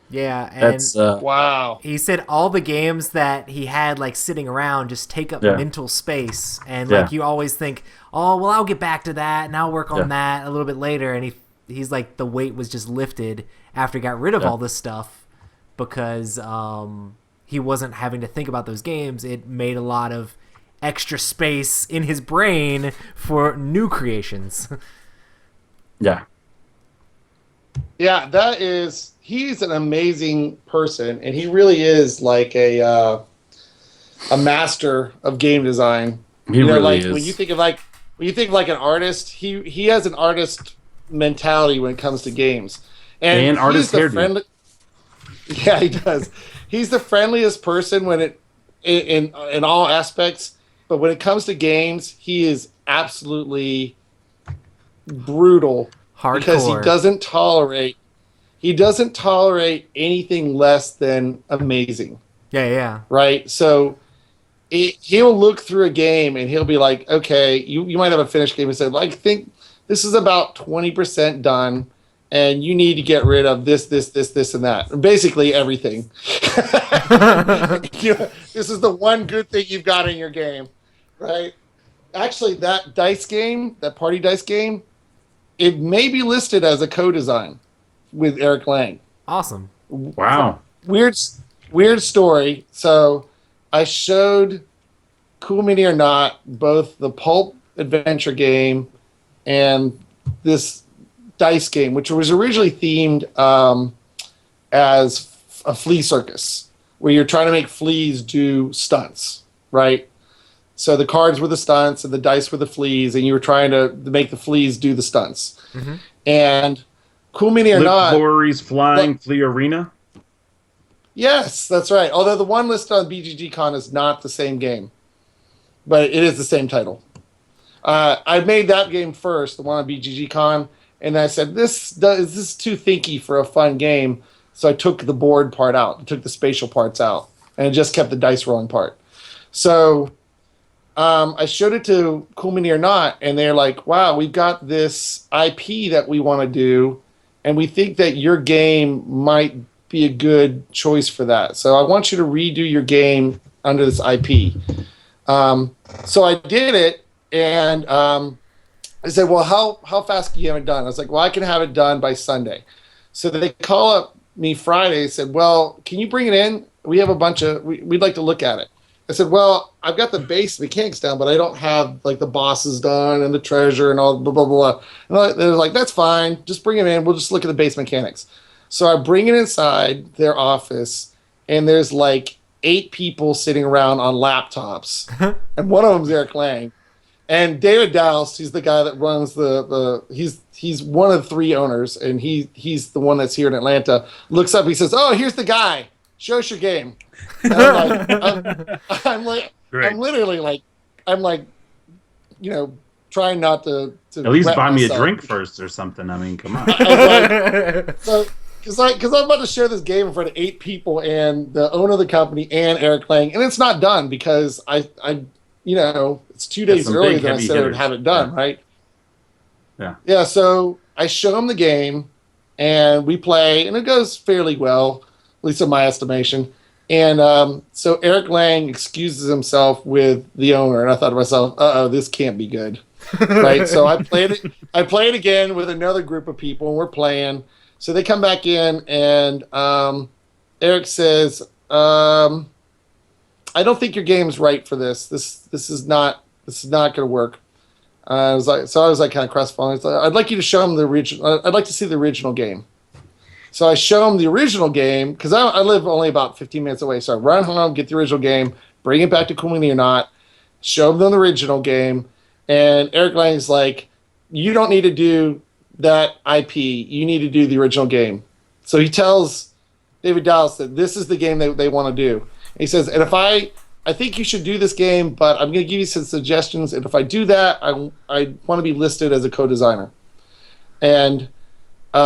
Yeah, and that's wow. He said all the games that he had like sitting around just take up mental space, and like you always think, oh well, I'll get back to that and I'll work on that a little bit later. And he's like, the weight was just lifted after he got rid of all this stuff, because he wasn't having to think about those games. It made a lot of extra space in his brain for new creations. Yeah, he's an amazing person, and he really is like a master of game design. He really is. When you think of like an artist, he has an artist mentality when it comes to games. And artist hairdo. Yeah, he does. He's the friendliest person in all aspects, but when it comes to games, he is absolutely brutal. Hardcore. Because he doesn't tolerate anything less than amazing. Yeah. Right? So he'll look through a game and he'll be like, okay, you might have a finished game and say, I think this is about 20% done, and you need to get rid of this, and that. Basically everything. This is the one good thing you've got in your game, right? Actually, that party dice game, it may be listed as a co-design with Eric Lang. Awesome. Wow. Weird story. So I showed Cool Mini or Not, both the pulp adventure game and this dice game, which was originally themed as a flea circus, where you're trying to make fleas do stunts, right? So the cards were the stunts and the dice were the fleas, and you were trying to make the fleas do the stunts. Mm-hmm. And Cool Mini or Not... Glory's Flying Flea Arena? Yes, that's right. Although the one listed on BGG Con is not the same game, but it is the same title. I made that game first, the one on BGG Con, and I said, this is too thinky for a fun game, so I took the board part out, I took the spatial parts out, and just kept the dice rolling part. So I showed it to Cool Mini or Not, and they're like, wow, we've got this IP that we want to do, and we think that your game might be a good choice for that. So I want you to redo your game under this IP. So I did it, and I said, well, how fast can you have it done? I was like, well, I can have it done by Sunday. So they call up me Friday and said, well, can you bring it in? We have a bunch of, we'd like to look at it. I said, well, I've got the base mechanics down, but I don't have like the bosses done and the treasure and all blah, blah, blah. And they're like, that's fine. Just bring it in. We'll just look at the base mechanics. So I bring it inside their office, and there's like 8 people sitting around on laptops. And one of them's Eric Lang. And David Dowse, he's the guy that runs he's one of the 3 owners, and he's the one that's here in Atlanta, looks up, he says, oh, here's the guy. Show us your game. And I'm like, I'm literally like, you know, trying not to at least buy me myself. A drink first or something. I mean, come on. Because I'm about to share this game in front of 8 people and the owner of the company and Eric Lang, and it's not done because I you know, it's 2 days earlier than I said I would have it done, right? Yeah. Yeah, so I show him the game, and we play, and it goes fairly well, at least in my estimation. And so Eric Lang excuses himself with the owner, and I thought to myself, uh-oh, this can't be good. Right? So I played it again with another group of people, and we're playing. So they come back in, and Eric says, I don't think your game's right for this. This is not going to work. I was like kind of crestfallen. I'd like you to show him the original. I'd like to see the original game. So I show him the original game because I live only about 15 minutes away. So I run home, get the original game, bring it back to Cool Mini or Not, show them the original game, and Eric Lang's like, "You don't need to do that IP. You need to do the original game." So he tells David Dallas that this is the game that they want to do. He says, and if I think you should do this game, but I'm going to give you some suggestions. And if I do that, I want to be listed as a co-designer. And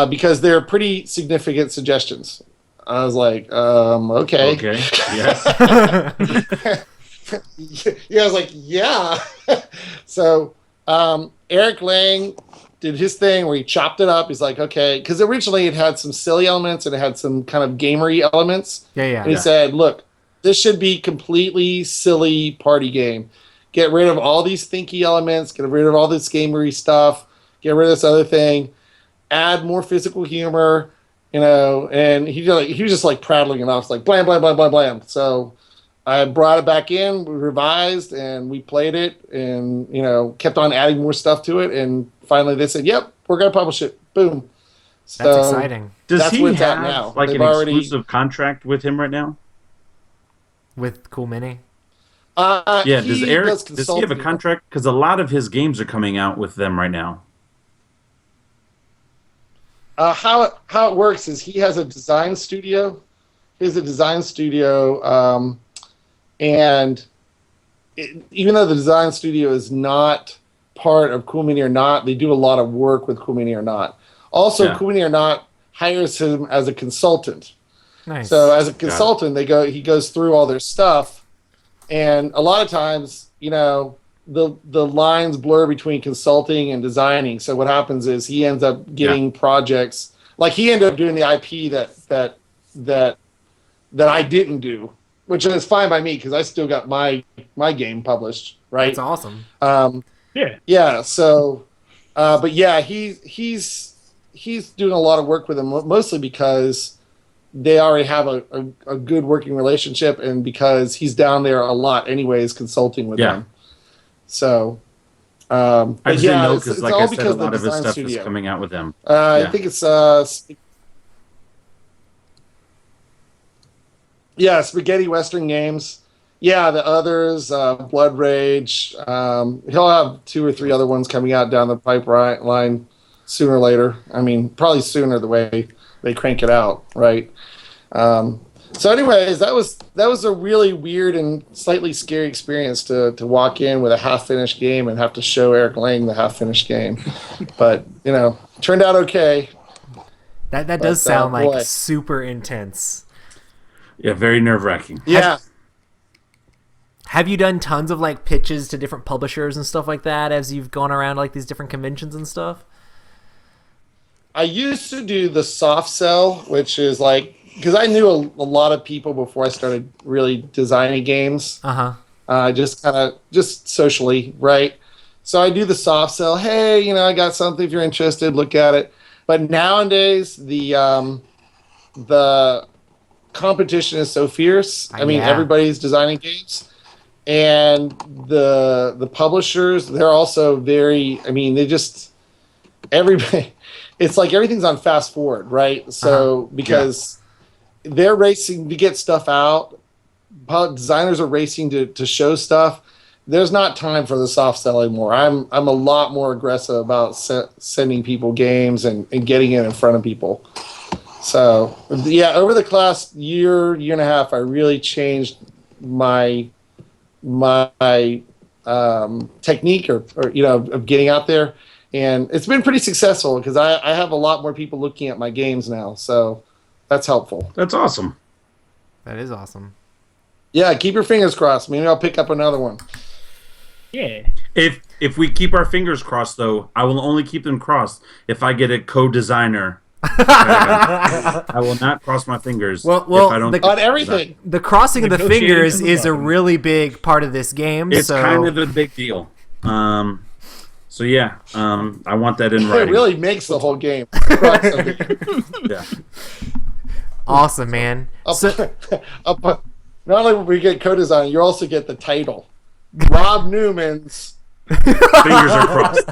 because they're pretty significant suggestions. I was like, okay. Okay, yes. Yeah, I was like, yeah. So Eric Lang did his thing where he chopped it up. He's like, okay. Because originally it had some silly elements and it had some kind of gamery elements. Yeah. And he said, look, this should be completely silly party game. Get rid of all these thinky elements. Get rid of all this gamery stuff. Get rid of this other thing. Add more physical humor, you know. And he was just like prattling it off. It's like blam, blam, blam, blam, blam. So I brought it back in. We revised and we played it, and you know, kept on adding more stuff to it. And finally, they said, "Yep, we're gonna publish it." Boom. So that's exciting. Does he have now. like an exclusive contract with him right now? With Cool Mini? Yeah, does he have a contract? Because a lot of his games are coming out with them right now. How it works is he has a design studio. He has a design studio, and even though the design studio is not part of Cool Mini or Not, they do a lot of work with Cool Mini or Not. Also, Cool Mini or Not hires him as a consultant. Nice. So as a consultant, he goes through all their stuff, and a lot of times, you know, the lines blur between consulting and designing. So what happens is he ends up getting projects, like he ended up doing the IP that I didn't do, which is fine by me because I still got my game published. Right. That's awesome. Yeah. So, but yeah, he's doing a lot of work with him, mostly because they already have a good working relationship, and because he's down there a lot anyways consulting with them. So I but just didn't know because, like I said, a lot of his stuff is coming out with them. I think it's Spaghetti Western Games. Yeah, the others, Blood Rage. He'll have 2 or 3 other ones coming out down the pipeline sooner or later. I mean, probably sooner the way they crank it out, right? So anyways, that was a really weird and slightly scary experience to walk in with a half-finished game and have to show Eric Lang the half-finished game. But, turned out okay. That does sound like super intense. Yeah, very nerve-wracking. Yeah. Have you done tons of like pitches to different publishers and stuff like that as you've gone around like these different conventions and stuff? I used to do the soft sell, which is like, because I knew a lot of people before I started really designing games. Just socially, right? So I do the soft sell. Hey, I got something. If you're interested, look at it. But nowadays, the competition is so fierce. I mean, everybody's designing games. And the publishers, they're also very, everybody, it's like everything's on fast forward, right? So because they're racing to get stuff out, designers are racing to show stuff. There's not time for the soft sell anymore. I'm a lot more aggressive about sending people games and getting it in front of people. So yeah, over the last year and a half, I really changed my technique of getting out there, and it's been pretty successful because I have a lot more people looking at my games now, so that's helpful. That's awesome. That is awesome. Yeah, keep your fingers crossed. Maybe I'll pick up another one. Yeah. If we keep our fingers crossed, though, I will only keep them crossed if I get a co-designer. I will not cross my fingers. Well, if I don't on everything. The crossing of the fingers is a really big part of this game. It's kind of a big deal. So yeah, I want that in writing. It really makes the whole game. Yeah. Awesome, man. Not only will we get co-design, you also get the title. Rob Newman's fingers are crossed.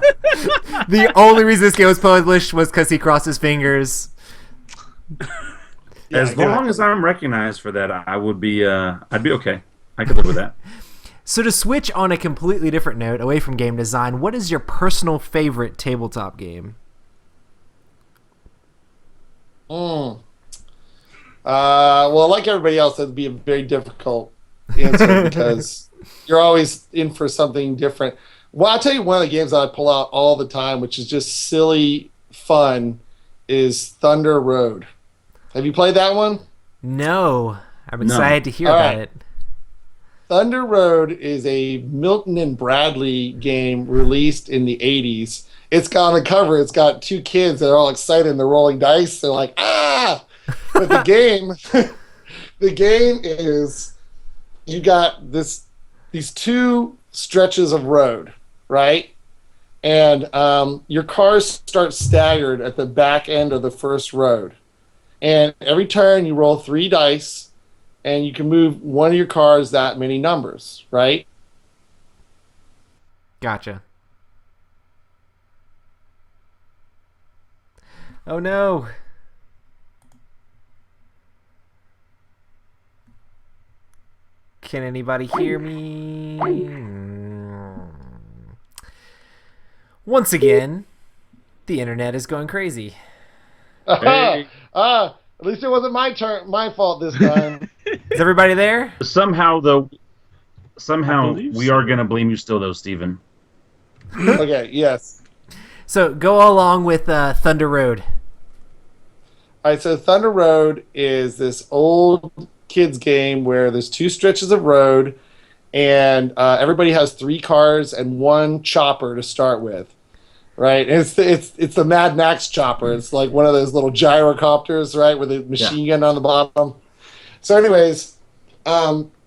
The only reason this game was published was because he crossed his fingers. As long as I'm recognized for that, I would be. I'd be okay. I could live with that. So to switch on a completely different note, away from game design, what is your personal favorite tabletop game? Well, like everybody else, that'd be a very difficult answer because you're always in for something different. Well, I'll tell you one of the games that I pull out all the time, which is just silly fun, is Thunder Road. Have you played that one? No. I'm excited to hear about it. Thunder Road is a Milton and Bradley game released in the 80s. It's got on the cover, it's got 2 kids that are all excited and they're rolling dice. They're like, ah! But the game, the game is, you got these 2 stretches of road, right? And your cars start staggered at the back end of the first road. And every turn you roll 3 dice, and you can move one of your cars that many numbers, right? Gotcha. Oh no. Can anybody hear me? Once again, the internet is going crazy. Hey. At least it wasn't my fault this time. Is everybody there? Somehow we are going to blame you still, though, Steven. Okay, yes. So go along with Thunder Road. All right, so Thunder Road is this old kids game where there's 2 stretches of road, and everybody has 3 cars and 1 chopper to start with. Right, and it's the Mad Max chopper. It's like one of those little gyrocopters, right, with a machine gun on the bottom. So, anyways,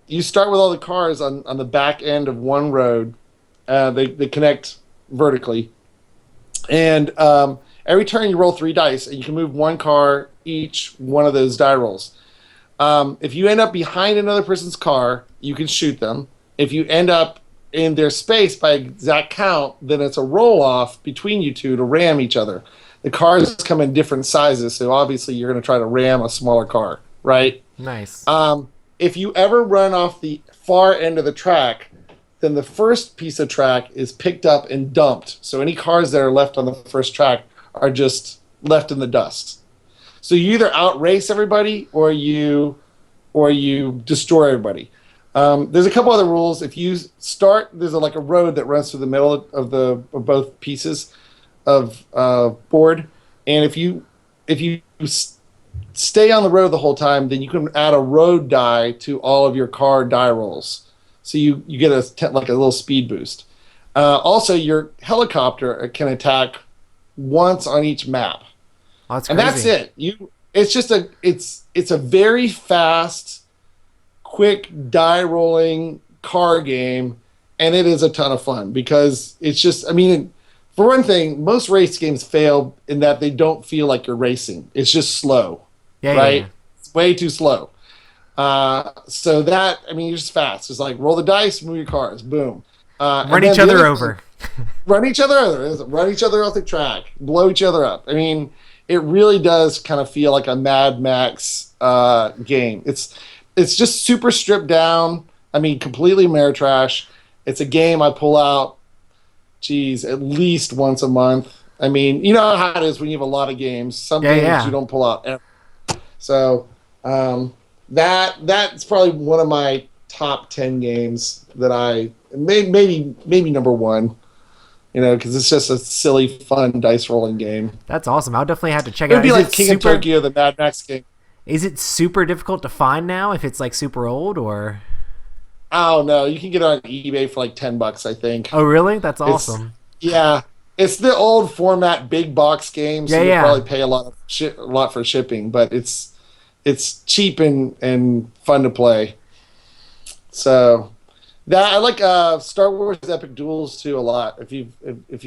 you start with all the cars on the back end of one road. They connect vertically, and every turn you roll 3 dice, and you can move 1 car. each one of those die rolls. If you end up behind another person's car, you can shoot them. If you end up in their space by exact count, then it's a roll-off between you two to ram each other. The cars come in different sizes, so obviously you're going to try to ram a smaller car, right? Nice. If you ever run off the far end of the track, then the first piece of track is picked up and dumped. So any cars that are left on the first track are just left in the dust. So you either outrace everybody or you destroy everybody. There's a couple other rules. If you start, there's like a road that runs through the middle of both pieces of board, and if you stay on the road the whole time, then you can add a road die to all of your car die rolls. So you get like a little speed boost. Also, your helicopter can attack once on each map. Oh, that's and crazy. that's it. It's a very fast, quick die rolling car game, and it is a ton of fun because it's just, I mean, for one thing, most race games fail in that they don't feel like you're racing. It's just slow, right? Yeah. It's way too slow. So that, I mean, you're just fast. It's like roll the dice, move your cars, boom. Run each other over. Run each other over. Run each other off the track. Blow each other up. I mean, it really does kind of feel like a Mad Max game. It's just super stripped down. I mean, completely Ameritrash. It's a game I pull out, at least once a month. I mean, you know how it is when you have a lot of games. Some games you don't pull out ever. So that's probably one of my top 10 games that I maybe number one. You know, because it's just a silly, fun dice rolling game. That's awesome. I'll definitely have to check It it would out. be like King of Tokyo, the Mad Max game. Is it super difficult to find now if it's like super old or? Oh no, you can get it on eBay for like $10, I think. Oh really? That's awesome. It's the old format big box game, so you probably pay a lot for shipping, but it's cheap and fun to play. So that I like Star Wars Epic Duels too a lot. If you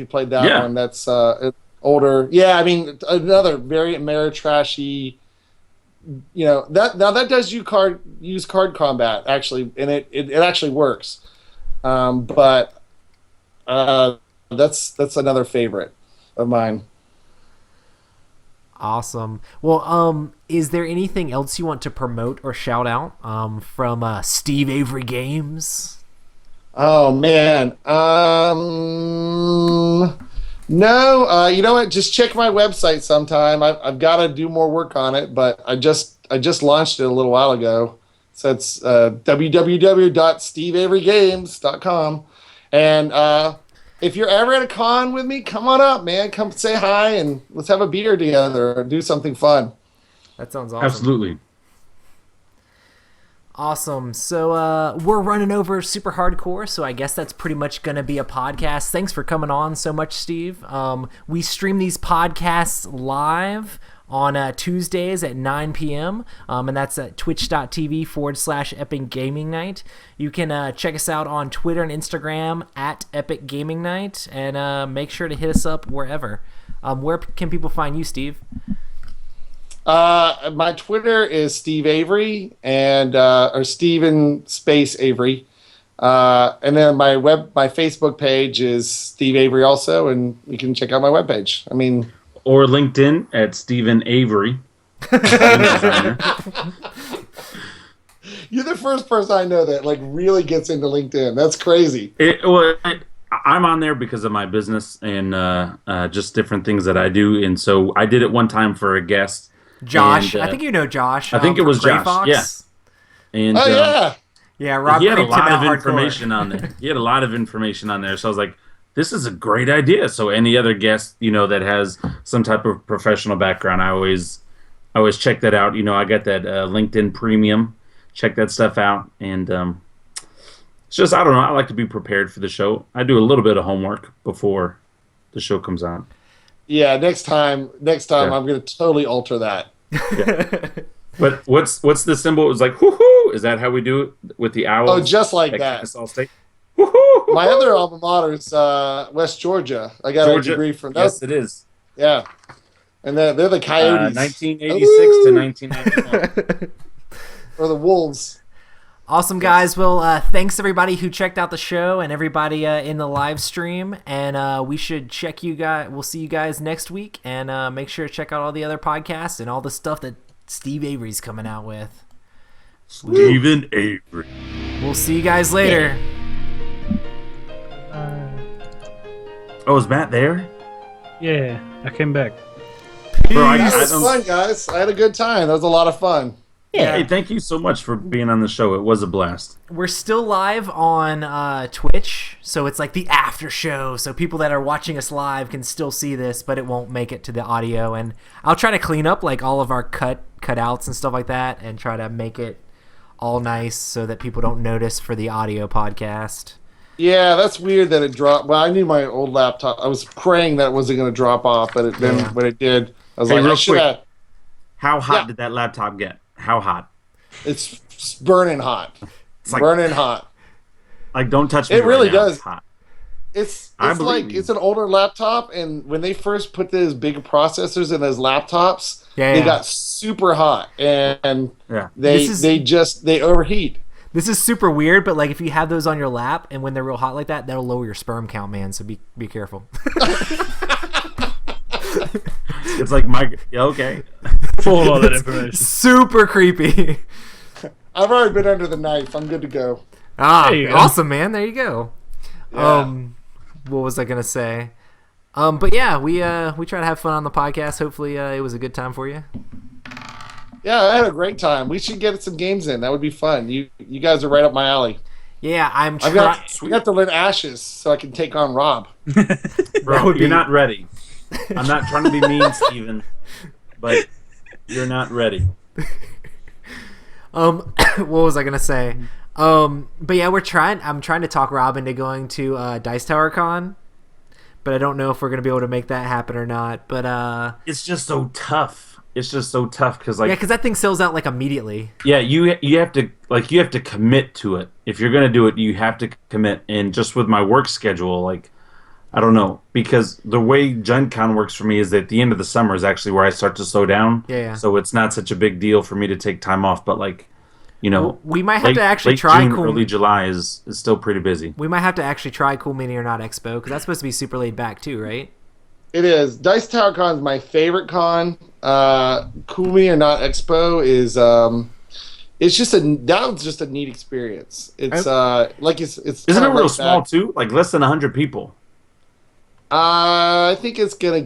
played that one, that's older. Yeah, I mean another very Ameritrashy. You know that does use card combat actually, and it actually works. But that's another favorite of mine. Awesome. Well, is there anything else you want to promote or shout out from Steve Avery Games? Oh man, no. You know what? Just check my website sometime. I've got to do more work on it, but I just launched it a little while ago. So it's www.steveaverygames.com. And if you're ever at a con with me, come on up, man. Come say hi and let's have a beer together or do something fun. That sounds awesome. Absolutely. Awesome. So we're running over super hardcore, so I guess that's pretty much going to be a podcast. Thanks for coming on so much, Steve. We stream these podcasts live on Tuesdays at 9 p.m., and that's at twitch.tv/Epic Gaming Night. You can check us out on Twitter and Instagram at Epic Gaming Night, and make sure to hit us up wherever. Where can people find you, Steve? My Twitter is Steve Avery or Steven Space Avery. And then my Facebook page is Steve Avery also, and you can check out my webpage. I mean, or LinkedIn at Stephen Avery. You're the first person I know that like really gets into LinkedIn. That's crazy. I'm on there because of my business and just different things that I do, and so I did it one time for a guest. Josh, and, I think you know Josh. I think it was Josh. Fox. Yeah. And yeah, Rob he had a creeped him lot out of hardcore. information on there. He had a lot of information on there, so I was like, "This is a great idea." So any other guest, that has some type of professional background, I always check that out. I got that LinkedIn Premium. Check that stuff out, and it's just I don't know. I like to be prepared for the show. I do a little bit of homework before the show comes on. Yeah, next time I'm going to totally alter that. Yeah. But what's the symbol? It was like whoo-hoo. Is that how we do it with the owls? Oh, just like that. Kennesaw State. Woo-hoo. My other alma mater is West Georgia. I got a degree from that. Yes, it is. Yeah. And they're the Coyotes. 1986 to 1991. Or the Wolves. Awesome, guys. Well, thanks everybody who checked out the show and everybody in the live stream. And we should check you guys. We'll see you guys next week. And make sure to check out all the other podcasts and all the stuff that Steve Avery's coming out with. Steven Avery. We'll see you guys later. Oh, is Matt there? Yeah, I came back. Bro, That was fun, guys. I had a good time. That was a lot of fun. Yeah. Hey, thank you so much for being on the show. It was a blast. We're still live on Twitch, so it's like the after show. So people that are watching us live can still see this, but it won't make it to the audio. And I'll try to clean up like all of our cutouts and stuff like that, and try to make it all nice so that people don't notice for the audio podcast. Yeah, that's weird that it dropped. Well, I knew my old laptop. I was praying that it wasn't going to drop off, but when it did, I was like, real I should have. How hot did that laptop get? How hot? It's burning hot. It's like, burning hot. Like, don't touch me. It really right now. does. It's hot. It's I believe like you. it's an older laptop, and when they first put those big processors in those laptops, they got super hot, and they overheat. This is super weird, but like if you have those on your lap and when they're real hot like that, that'll lower your sperm count, man. So be careful. It's like okay. Full of all that information. Super creepy. I've already been under the knife. I'm good to go. There you go. Awesome, man. There you go. Yeah. What was I gonna say? But yeah, we try to have fun on the podcast. Hopefully, it was a good time for you. Yeah, I had a great time. We should get some games in. That would be fun. You guys are right up my alley. Yeah, I got to learn Ashes so I can take on Rob. Bro, you're not ready. I'm not trying to be mean, Steven, but you're not ready. What was I gonna say? But yeah, I'm trying to talk Rob into going to Dice Tower Con, but I don't know if we're gonna be able to make that happen or not. But it's just so tough. It's just so tough because because that thing sells out like immediately. Yeah, you have to commit to it. If you're gonna do it, you have to commit. And just with my work schedule, I don't know, because the way Gen Con works for me is that at the end of the summer is actually where I start to slow down. Yeah. So it's not such a big deal for me to take time off. But we might have to actually late try June, early July is still pretty busy. We might have to actually try Cool Mini or Not Expo because that's supposed to be super laid back too, right? It is. Dice Tower Con is my favorite con. Cool Mini or Not Expo is it's just that was just a neat experience. It's it's isn't it real laid small back. too? Like less than 100 people. I think it's gonna